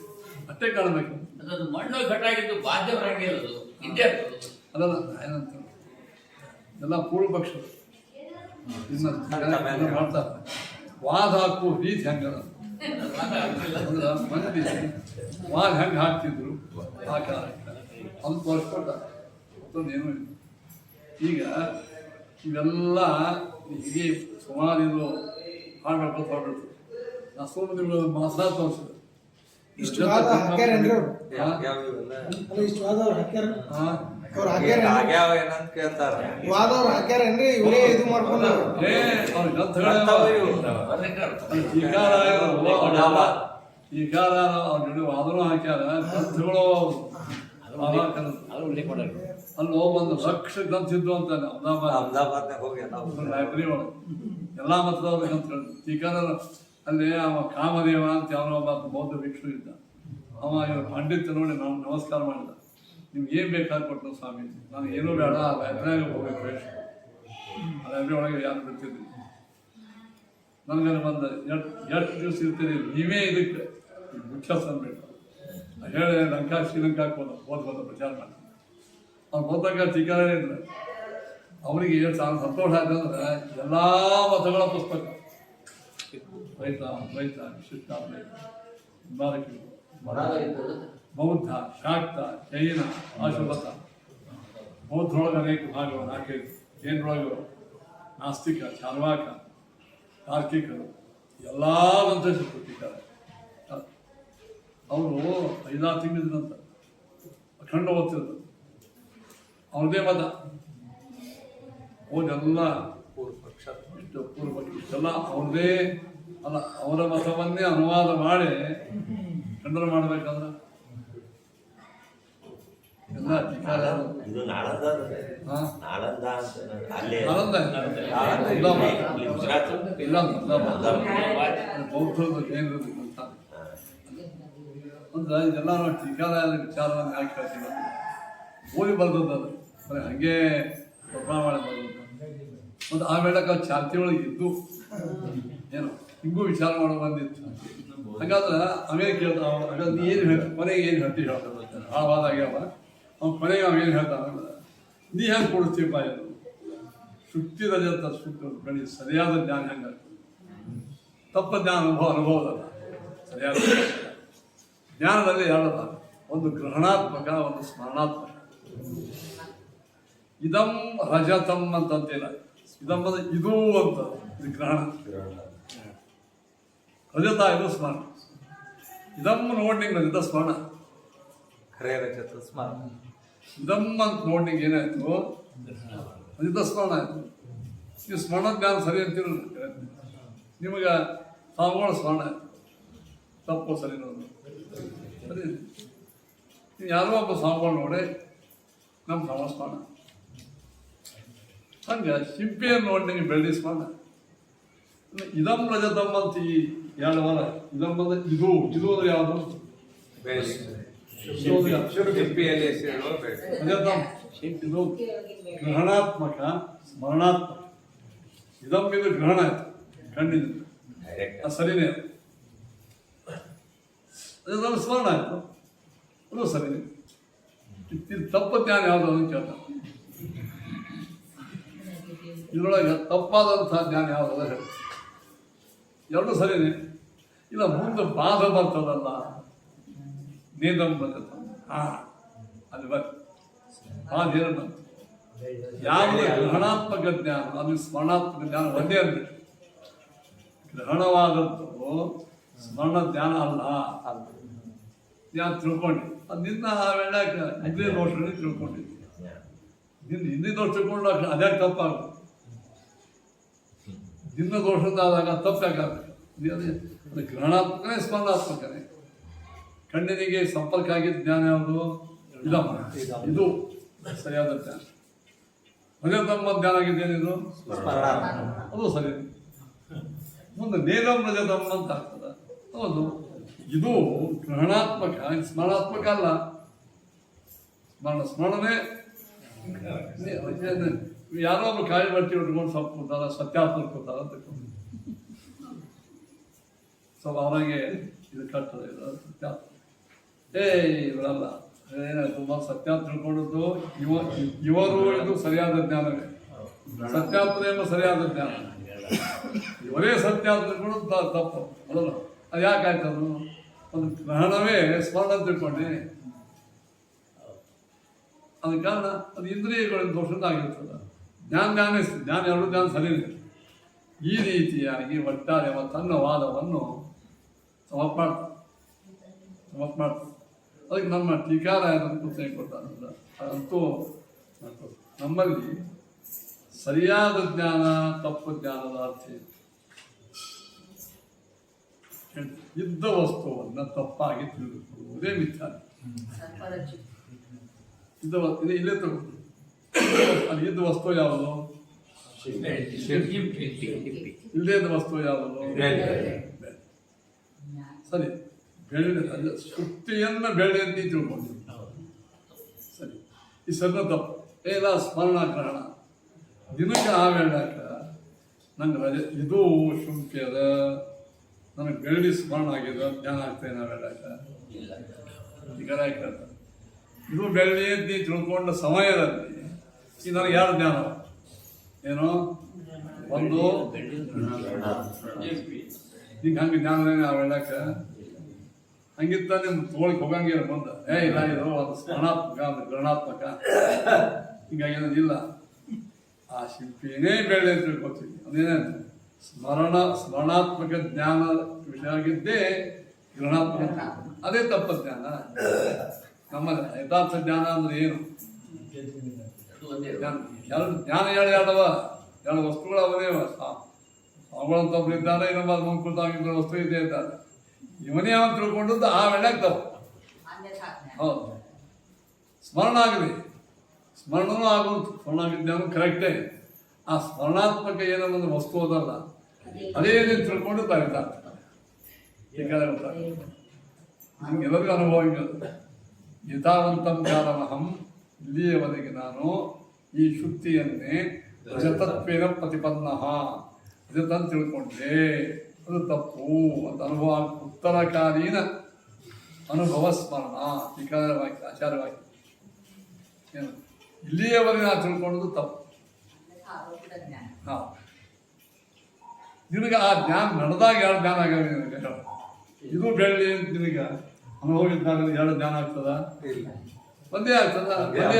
ಅಷ್ಟೇ ಕಾಣಬೇಕು.
ಅದು ಮಣ್ಣು ಘಟಾಗಿದ್ದು ಬಾಧ್ಯ ಹೊರಗೆ ಇರೋದು ಹಿಂದೆ
ಅದಲ್ಲ ಏನಂತ ಎಲ್ಲ ಪೂರ್ವ ಪಕ್ಷ ಮಾಡ್ತಾರೆ. ವಾದ ಹಾಕುವ ರೀತಿ ಹೆಂಗದ ಅಂದ್ರೆ ಮಂದಿ ವಾದ ಹೆಂಗೆ ಹಾಕ್ತಿದ್ರು ಆ ಕಾಲ ಅದು ತೋರಿಸ್ಕೊಡ್ತಾರೆ. ಮತ್ತೊಂದೇನು ಇಲ್ಲ. ಈಗ ಇವೆಲ್ಲ ಹೀಗೆ ಸುಮಾರು ಇದು ಹಾಡ್ಬೇಕು ಹೊರಬಿಡ್ತು. ನಾ ಸುಮ್ಮನೆ ಮಾಸ ತೋರಿಸಿದೆ.
ಇಷ್ಟು ವಾದ ಹಾಕ್ಯಾರೇನ್ರಿ ಅವ್ರು? ಅಲ್ಲ ಇಷ್ಟು ವಾದ ಅವ್ರು ಹಾಕ್ಯಾರ? ಅವ್ರು ಹಾಕ್ಯಾರೇನ್ರಿ? ವಾದ ಅವ್ರು ಹಾಕ್ಯಾರೇನ್ರಿ? ಇವರೇ ಇದು ಮಾಡ್ಕೊಂಡು
ಅವ್ರ ಈಗಾರ ಅವ್ರ ಜೊತೆ ವಾದನೂ ಹಾಕ್ಯಾರ. ಗ್ರಂಥಗಳು ಅಲ್ಲಿ ಒಂದು ಲಕ್ಷ ಗ್ರಂಥ ಇದ್ದು ಅಂತಾನೆ ಅಹಮದಾಬಾದ್ ಲೈಬ್ರರಿ ಒಳಗೆ ಎಲ್ಲ ಮತದವ್ರ ಗ್ರಂಥಗಳು. ಟೀಕಾರ ಅಲ್ಲಿ ಅವ ಕಾಮದೇವ ಅಂತ ಅವನೊಬ್ಬ ಬೌದ್ಧ ಭಿಕ್ಷು ಇದ್ದ. ಅವ ಇವ್ರ ಪಂಡಿತ ನೋಡಿ ನಾವು ನಮಸ್ಕಾರ ಮಾಡಿದ. ನಿಮ್ಗೆ ಏನು ಬೇಕಾದ್ರೆ ಕೊಟ್ಟು ಸ್ವಾಮಿ, ನನಗೆ ಏನೂ ಬೇಡ, ಆ ಲೈಬ್ರರಿಗೆ ಹೋಗ್ಬೇಕು ವೇಷ. ಆ ಲೈಬ್ರರಿ ಒಳಗೆ ಯಾರು ಬಿಡ್ತಿದ್ವಿ. ನನಗೆ ಬಂದ ಎಷ್ಟು ದಿವಸ ಇರ್ತೀರಿ ನೀವೇ ಇದಕ್ಕೆ ಮುಖ್ಯಸ್ಥ ಅಂದ್ಬಿಟ್ಟು ಹೇಳಿ ಶ್ರೀಲಂಕಾಕ್ಕೆ ಹೋದ ಪ್ರಚಾರ ಮಾಡಿ ಅವ್ರು ಹೋದಾಗ ಟೀಕಾರ ಇದ್ರೆ ಅವರಿಗೆ ಎಷ್ಟು ಸಂತೋಷ ಆಯ್ತು ಅಂದ್ರೆ ಎಲ್ಲ ಮತಗಳ ಪುಸ್ತಕ ರೈತ ವಿಶಿಷ್ಟ ಬೌದ್ಧ, ಶಾಕ್ತ, ಜೈನ, ಆಶುಭತ. ಬೌದ್ಧರೊಳಗೆ ಅನೇಕ ಭಾಗಗಳು ನಾಲ್ಕೈದು. ಜೈನರೊಳಗೆ ನಾಸ್ತಿಕ, ಚಾರ್ವಾಕ, ತಾರ್ಕಿಕರು ಎಲ್ಲ ಗ್ರಂಥಿದ್ದಾರೆ. ಅವರು 5-6 ತಿಂಗಳಿದ್ರಂತ ಅಖಂಡ ಓದ್ತಿದ್ರು. ಅವ್ರದೇ ಮತ ಓದೆಲ್ಲ ಪೂರ್ವಪಕ್ಷ ಇಷ್ಟೆಲ್ಲ ಅವ್ರದೇ ಅಲ್ಲ, ಅವರ ಮತವನ್ನೇ ಅನುವಾದ ಮಾಡಿ ಖಂಡನ ಮಾಡ್ಬೇಕಂದ್ರೆ ಎಲ್ಲ
ಇದು ನಾಳಂದ ಅಂತ ಅಲ್ಲೇ
ಇಲ್ಲ ಬೌದ್ಧದ ಕೇಂದ್ರ ಅಂತ ಅಂದ್ರೆ ಇದೆಲ್ಲ ನಾವು ಟೀಕಾಲಯದ ವಿಚಾರವನ್ನು ಯಾಕೆ ಹೇಳ್ತೀವಿ? ಓದಿ ಬರ್ದದ್ದು ಅದು ಬರೀ ಹಾಗೆ ಪ್ರಮಾಣ ಮಾಡಿ ಬರ್ದದ್ದು. ಮತ್ತು ಆ ಮೇಡಕ್ಕೆ ಚಾಲ್ತಿ ಒಳಗೆ ಇದ್ದು ಏನು ಹಿಂಗೂ ವಿಚಾರ ಮಾಡೋ ಬಂದಿತ್ತು. ಹಾಗಾದ್ರೆ ಅಮೇಲೆ ಕೇಳ್ತಾವ, ಹಾಗಾದ್ರೆ ನೀ ಏನು ಹೇಳ್ತೀವಿ ಕೊನೆಗೆ ಏನು ಹೇಳ್ತೀವಿ ಹೇಳ್ತಾರೆ. ಆಳವಾದ ಆಗ್ಯಾವ ಅವ್ನು ಕೊನೆಗೆ ಅವೇನು ಹೇಳ್ತಾನೆ, ನೀ ಹೆಂಗೆ ಕೊಡ್ತೀವಪ್ಪ ಇದು ಶುಕ್ತಿ ರಜತ ಸುಟ್ಟು ಗಣಿ ಸರಿಯಾದ ಜ್ಞಾನ ಹೆಂಗಾಗ್ತದೆ? ತಪ್ಪ ಜ್ಞಾನ ಅನುಭವದಲ್ಲ. ಸರಿಯಾದ ಜ್ಞಾನದಲ್ಲಿ ಎರಡದ, ಒಂದು ಗ್ರಹಣಾತ್ಮಕ, ಒಂದು ಸ್ಮರಣಾತ್ಮಕ. ಇದಂ ರಜತಂ ಅಂತಂತಿಲ್ಲ, ಇದಂ ಅಂದ್ರೆ ಇದು ಅಂತ, ಇದು ಗ್ರಹಣ. ರಜತ ಇದು ಸ್ಮರಣ. ಇದಂ ನೋಡ್ನಿಂಗ್ ರಜತ ಸ್ಮರಣ.
ಖರೇ ರಜತ ಸ್ಮರಣ.
ಇದಂ ಅಂತ ನೋಡ್ನಿಂಗ್ ಏನಾಯ್ತು, ರಜತ ಸ್ಮರಣ ಆಯ್ತು. ನೀವು ಸ್ಮರಣ ಜ್ಞಾನ ಸರಿ ಅಂತೀರ ನಿಮಗೆ ಸ್ವಾಮಿಗಳ ಸ್ಮರಣ ಆಯ್ತು. ತಪ್ಪು ಸರಿ ನೋಡು ಸರಿ. ನೀವು ಯಾರೋ ಒಬ್ಬ ಸ್ವಾಮಿಗಳು ನೋಡಿ ನಮ್ಮ ಸ್ಮರಣ. ಹಂಗೆ ಸಿಂಪಿಯನ್ನು ನೋಡಿ ನಿಮಗೆ ಬೆಳ್ಳಿ ಸ್ಮರಣ. ಇದಂ ರಜತಂ ಅಂತ ಈ 2 ವಾರ ಇದಂ ಬಂದ ಇದು ಅಂದ್ರೆ ಯಾವುದು? ರಜತಂ ಇದು ಗ್ರಹಣಾತ್ಮಕ, ಸ್ಮರಣಾತ್ಮಕ. ಇದಂ ಇದು ಗ್ರಹಣ ಆಯ್ತು ಕಣ್ಣಿನಿಂದ, ಅದು ಸರಿನೇ. ಅದು ಸ್ಮರಣ ಆಯ್ತು, ಅದು ಸರಿನೇ. ಇದು ತಪ್ಪ ಜ್ಞಾನ ಯಾವುದು ಅಂತ ಕೇಳ್ತಾರೆ. ಇದರೊಳಗೆ ತಪ್ಪಾದಂಥ ಜ್ಞಾನ ಯಾವುದಲ್ಲ ಹೇಳಿ. ಎರಡು ಸರಿನೇ. ಇಲ್ಲ ಮುಂದೆ ಬಾಧ ಬರ್ತದಲ್ಲ, ನೇದಂ ಬರ್ತದ, ಅದು ಬರ್ತ ಬಾಧ ಏನು ಬಂತು. ಯಾವುದೇ ಗ್ರಹಣಾತ್ಮಕ ಜ್ಞಾನ ಅದು ಸ್ಮರಣಾತ್ಮಕ ಜ್ಞಾನ ಒಂದೇ ಅಂದ್ಬಿಟ್ಟು. ಗ್ರಹಣವಾದದ್ದು ಸ್ಮರಣ ಜ್ಞಾನ ಅಲ್ಲ. ಜ್ಞಾನ ತಿಳ್ಕೊಂಡು ಅದು ನಿನ್ನ ಆ ವೇಳಕ್ಕೆ ಹಿಂದಿನ ದೋಷಗಳೇ ತಿಳ್ಕೊಂಡಿದ್ವಿ. ಹಿಂದಿನ ದೋಷ ತಿಳ್ಕೊಂಡು ಅದೇ ತಪ್ಪಾಗುತ್ತೆ. ನಿನ್ನ ದೋಷದಾದಾಗ ತಪ್ಪಾಗಬೇಕು. ಅದು ಗ್ರಹಣಾತ್ಮಕನೇ ಸ್ಮರಣಾತ್ಮಕನೇ. ಕಣ್ಣಿನಿಗೆ ಸಂಪರ್ಕ ಆಗಿದ್ದ ಜ್ಞಾನ ಯಾವುದು? ಇದಮ್ಮ ಇದು ಸರಿಯಾದ ಜ್ಞಾನ. ರಜತಮ್ಮ ಜ್ಞಾನ ಆಗಿದ್ದೇನಿದು ಅದು ಸರಿ. ಮುಂದೆ ನೇದಂ ರಜತಮ್ಮ ಅಂತ ಆಗ್ತದ. ಹೌದು, ಇದು ಗ್ರಹಣಾತ್ಮಕ, ಸ್ಮರಣಾತ್ಮಕ ಅಲ್ಲ. ಸ್ಮರಣೆ ಯಾರೋ ಒಬ್ರು ಕಾಯಿ ಬಟ್ಟಿ ಉಟ್ಕೊಂಡು ಸ್ವಲ್ಪ ಕೂತಾರ, ಸತ್ಯಾತ್ಮ ಕೂತಾರ ಅಂತ ಸ್ವಲ್ಪ ಅವರಾಗೆ ಇದು ಕಟ್ಟದ ಇದು ಸತ್ಯಾತ್ಮ. ಇವರಲ್ಲ ತುಂಬಾ ಸತ್ಯಾತ್ ತಿಳ್ಕೊಂಡದ್ದು ಇವರು. ಇದು ಸರಿಯಾದ ಜ್ಞಾನವೇ, ಸತ್ಯಾತ್ಮ ಎಂಬ ಸರಿಯಾದ ಜ್ಞಾನ. ಇವರೇ ಸತ್ಯಾತ್ ತಿಳ್ಕೊಳ್ಳೋದು ತಪ್ಪು ಅದಲ್ಲ. ಅದು ಯಾಕಾಯ್ತದು? ಒಂದು ಗ್ರಹಣವೇ ಸ್ಮರಣ ತಿಳ್ಕೊಂಡೆ. ಅದ ಕಾರಣ ಅದು ಇಂದ್ರಿಯಗಳಿಂದ ದೋಷದಿಂದ ಆಗಿರ್ತದೆ. ಜ್ಞಾನ ಎರಡು ಜ್ಞಾನ ಸರಿ. ಈ ರೀತಿಯಾಗಿ ಒಟ್ಟಾರೆ ತನ್ನ ವಾದವನ್ನು ಸಮರ್ಥ. ಅದಕ್ಕೆ ನಮ್ಮ ಟೀಕಾರಾಯನ ಪುಸ್ತಕ ಕೊಡ್ತಾರಲ್ಲ, ಅಂತೂ ನಮ್ಮಲ್ಲಿ ಸರಿಯಾದ ಜ್ಞಾನ ತಪ್ಪು ಜ್ಞಾನದ ಅರ್ಥ ಇದ್ದ ವಸ್ತುವನ್ನು ತಪ್ಪಾಗಿ ತಿಳಿದುಕೊಳ್ಳುವುದೇ ಮಿಥ್ಯಾ. ಇಲ್ಲೇ ತಗೋ, ಅಲ್ಲಿ ಇದ್ದ ವಸ್ತು ಯಾವುದು? ಇಲ್ಲೇ ಇದ್ದ ವಸ್ತು ಯಾವುದು? ಸರಿ, ಬೆಳ್ಳಿ ಶುದ್ಧಿಯನ್ನ ಬೆಳ್ಳಿ ಅಂತ ತಿಳ್ಕೊಂಡು ಸರಿ. ಈ ಸಣ್ಣ ತಪ್ಪು ಇಲ್ಲ ಸ್ಮರಣಾಗ್ರಹಣ ದಿನಕ್ಕೆ ಆ ವೇಳಾಕ ನಂಗೆ ರಜೆ ಇದು ಶುಂಠಿ ಅದ, ನನಗೆ ಬೆಳ್ಳಿ ಸ್ಮರಣ ಆಗಿದೆ, ಜ್ಞಾನ ಆಗ್ತೇನೆ ಆ ವೇಳಾಕ ಈಗ ಕೇಳ್ತಾರೆ. ಇದು ಬೆಳ್ಳಿ ಅಂತ ತಿಳ್ಕೊಂಡ ಸಮಯದಲ್ಲಿ ಈಗ ನನಗೆ ಯಾರು ಜ್ಞಾನ ಏನು ಒಂದು ಈಗ ಹಂಗೆ ಜ್ಞಾನ ಆ ವೇಳಾಕ ಹಂಗಿತ್ತ ನಿಮ್ಗೆ ತಗೊಳಕ್ ಹೋಗಂಗಿಲ್ಲ ಬಂದ ಇಲ್ಲ ಇದು ಒಂದು ಸ್ಮರಣಾತ್ಮಕ ಒಂದು ಗ್ರಹಣಾತ್ಮಕ ಹಿಂಗಾಗೇನಿಲ್ಲ. ಆ ಶಿಲ್ಪಿನೇ ಬೆಳ್ಳಿ ಅಂತ ತಿಳ್ಕೊತೀವಿ. ಅದೇನೇನು ಸ್ಮರಣಾತ್ಮಕ ಜ್ಞಾನ ವಿಷಯ ಆಗಿದ್ದೇ ಗ್ರಹಣಾತ್ಮಕ, ಅದೇ ತಪ್ಪ ಜ್ಞಾನ. ನಮ್ಮ ಯಥಾರ್ಥ ಜ್ಞಾನ ಅಂದ್ರೆ ಏನು? ಜ್ಞಾನ ಎರಡವ, ಎರಡು ವಸ್ತುಗಳು ಅವನೇ. ಅವುಗಳಂತ ಒಬ್ರು ಇದ್ದಾರೆ, ಇನ್ನೊಬ್ಬ ಮುಂಕೃತವಾಗಿದ್ದ ವಸ್ತು ಇದೆ ಇದ್ದಾರೆ. ಇವನೇ ಅವನು ತಿಳ್ಕೊಂಡದ್ದು ಆ ವೇಳೆ ತಪ್ಪು. ಹೌದು, ಸ್ಮರಣ ಆಗಲಿ, ಸ್ಮರಣನೂ ಆಗೋದು ಸ್ಮರಣಾಗಿದ್ದಾನು ಕರೆಕ್ಟೇ. ಆ ಸ್ಮರಣಾತ್ಮಕ ಏನೋ ಒಂದು ವಸ್ತು ಅದಲ್ಲ, ಅದೇ ನೀನು ತಿಳ್ಕೊಂಡು ತಾವಿದ್ದಾರೆ. ನಮ್ಗೆಲ್ಲರಿಗೂ ಅನುಭವ ಹಿಂಗದು. ಯಥಾವಂತಂ ಕಾಲಮಹಂ, ಇಲ್ಲಿಯವರೆಗೆ ನಾನು ಈ ಶುದ್ಧಿಯನ್ನೇ ರಜತತ್ವೇನ ಪ್ರತಿಪನ್ನ, ರಜತಂತ ತಿಳ್ಕೊಂಡೆ, ಅದು ತಪ್ಪು ಅಂತ ಅನುಭವ. ಉತ್ತರಕಾಲೀನ ಅನುಭವ ಸ್ಮರಣ ವಿಕಾರವಾಕ್ಯ ಆಚಾರವಾಕ್ಯ ಏನು ಇಲ್ಲಿಯವರೆಗೆ ನಾನು ತಿಳ್ಕೊಂಡದ್ದು ತಪ್ಪು. ಹಾಂ, ನಿನಗೆ ಆ ಜ್ಞಾನ ನಡೆದಾಗ ಎರಡು ಜ್ಞಾನ ಆಗ. ಇದು ಬೆಳ್ಳಿ ಅಂತ ನಿನಗೆ ಅನುಭವ ಇದ್ದಾಗ ಎರಡು ಜ್ಞಾನ ಆಗ್ತದ? ಒಂದೇ ಆಗ್ತದ? ಒಂದೇ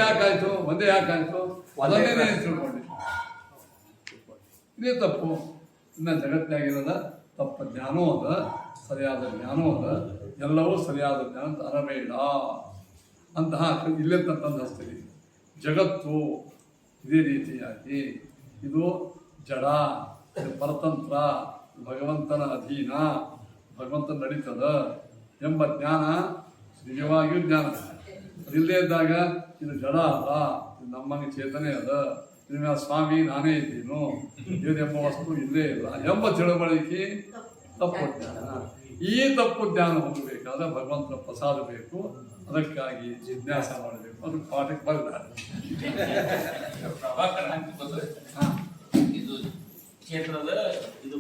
ಯಾಕಾಯ್ತು? ಅದನ್ನೇ ತಿಳ್ಕೊಂಡೆ. ಇದೇ ತಪ್ಪು. ಇನ್ನು ಜಗತ್ತಿನಾಗಿರೋದ ತಪ್ಪ ಜ್ಞಾನವೂ ಅದ, ಸರಿಯಾದ ಜ್ಞಾನವೂ ಅದ. ಎಲ್ಲವೂ ಸರಿಯಾದ ಜ್ಞಾನ ಅಂತ ಅರಬೇಡ ಅಂತಹ ಇಲ್ಲೇ ತಂದು ಹಚ್ತೀವಿ. ಜಗತ್ತು ಇದೇ ರೀತಿಯಾಗಿ ಇದು ಜಡ, ಇದು ಪರತಂತ್ರ, ಭಗವಂತನ ಅಧೀನ, ಭಗವಂತನ ನಡೀತದ ಎಂಬ ಜ್ಞಾನ ನಿಜವಾಗಿಯೂ ಜ್ಞಾನ. ಅದಿಲ್ಲದೆ ಇದ್ದಾಗ ಇದು ಜಡ ಅದ, ಇದು ನಮ್ಮಂಗೆ ಚೇತನೆ ಅದ, ಇದನ್ನ ಸ್ವಾಮಿ ನಾನೇ ಇದ್ದೀನು, ಇದೇನೆಂಬ ವಸ್ತು ಇಲ್ಲೇ ಇಲ್ಲ ಎಂಬ ತಿಳುವಳಿಕೆ ತಪ್ಪು ಜ್ಞಾನ. ಈ ತಪ್ಪು ಜ್ಞಾನ ಹೋಗಬೇಕಾದ್ರೆ ಭಗವಂತನ ಪ್ರಸಾದ ಬೇಕು. ಅದಕ್ಕಾಗಿ ಜಿಜ್ಞಾಸ ಮಾಡಬೇಕು. ಅದು ಪಾಠಕ್ಕೆ ಬರಲಾರ.
ಪ್ರಭಾಕರ ಇದು ಕ್ಷೇತ್ರದ ಇದು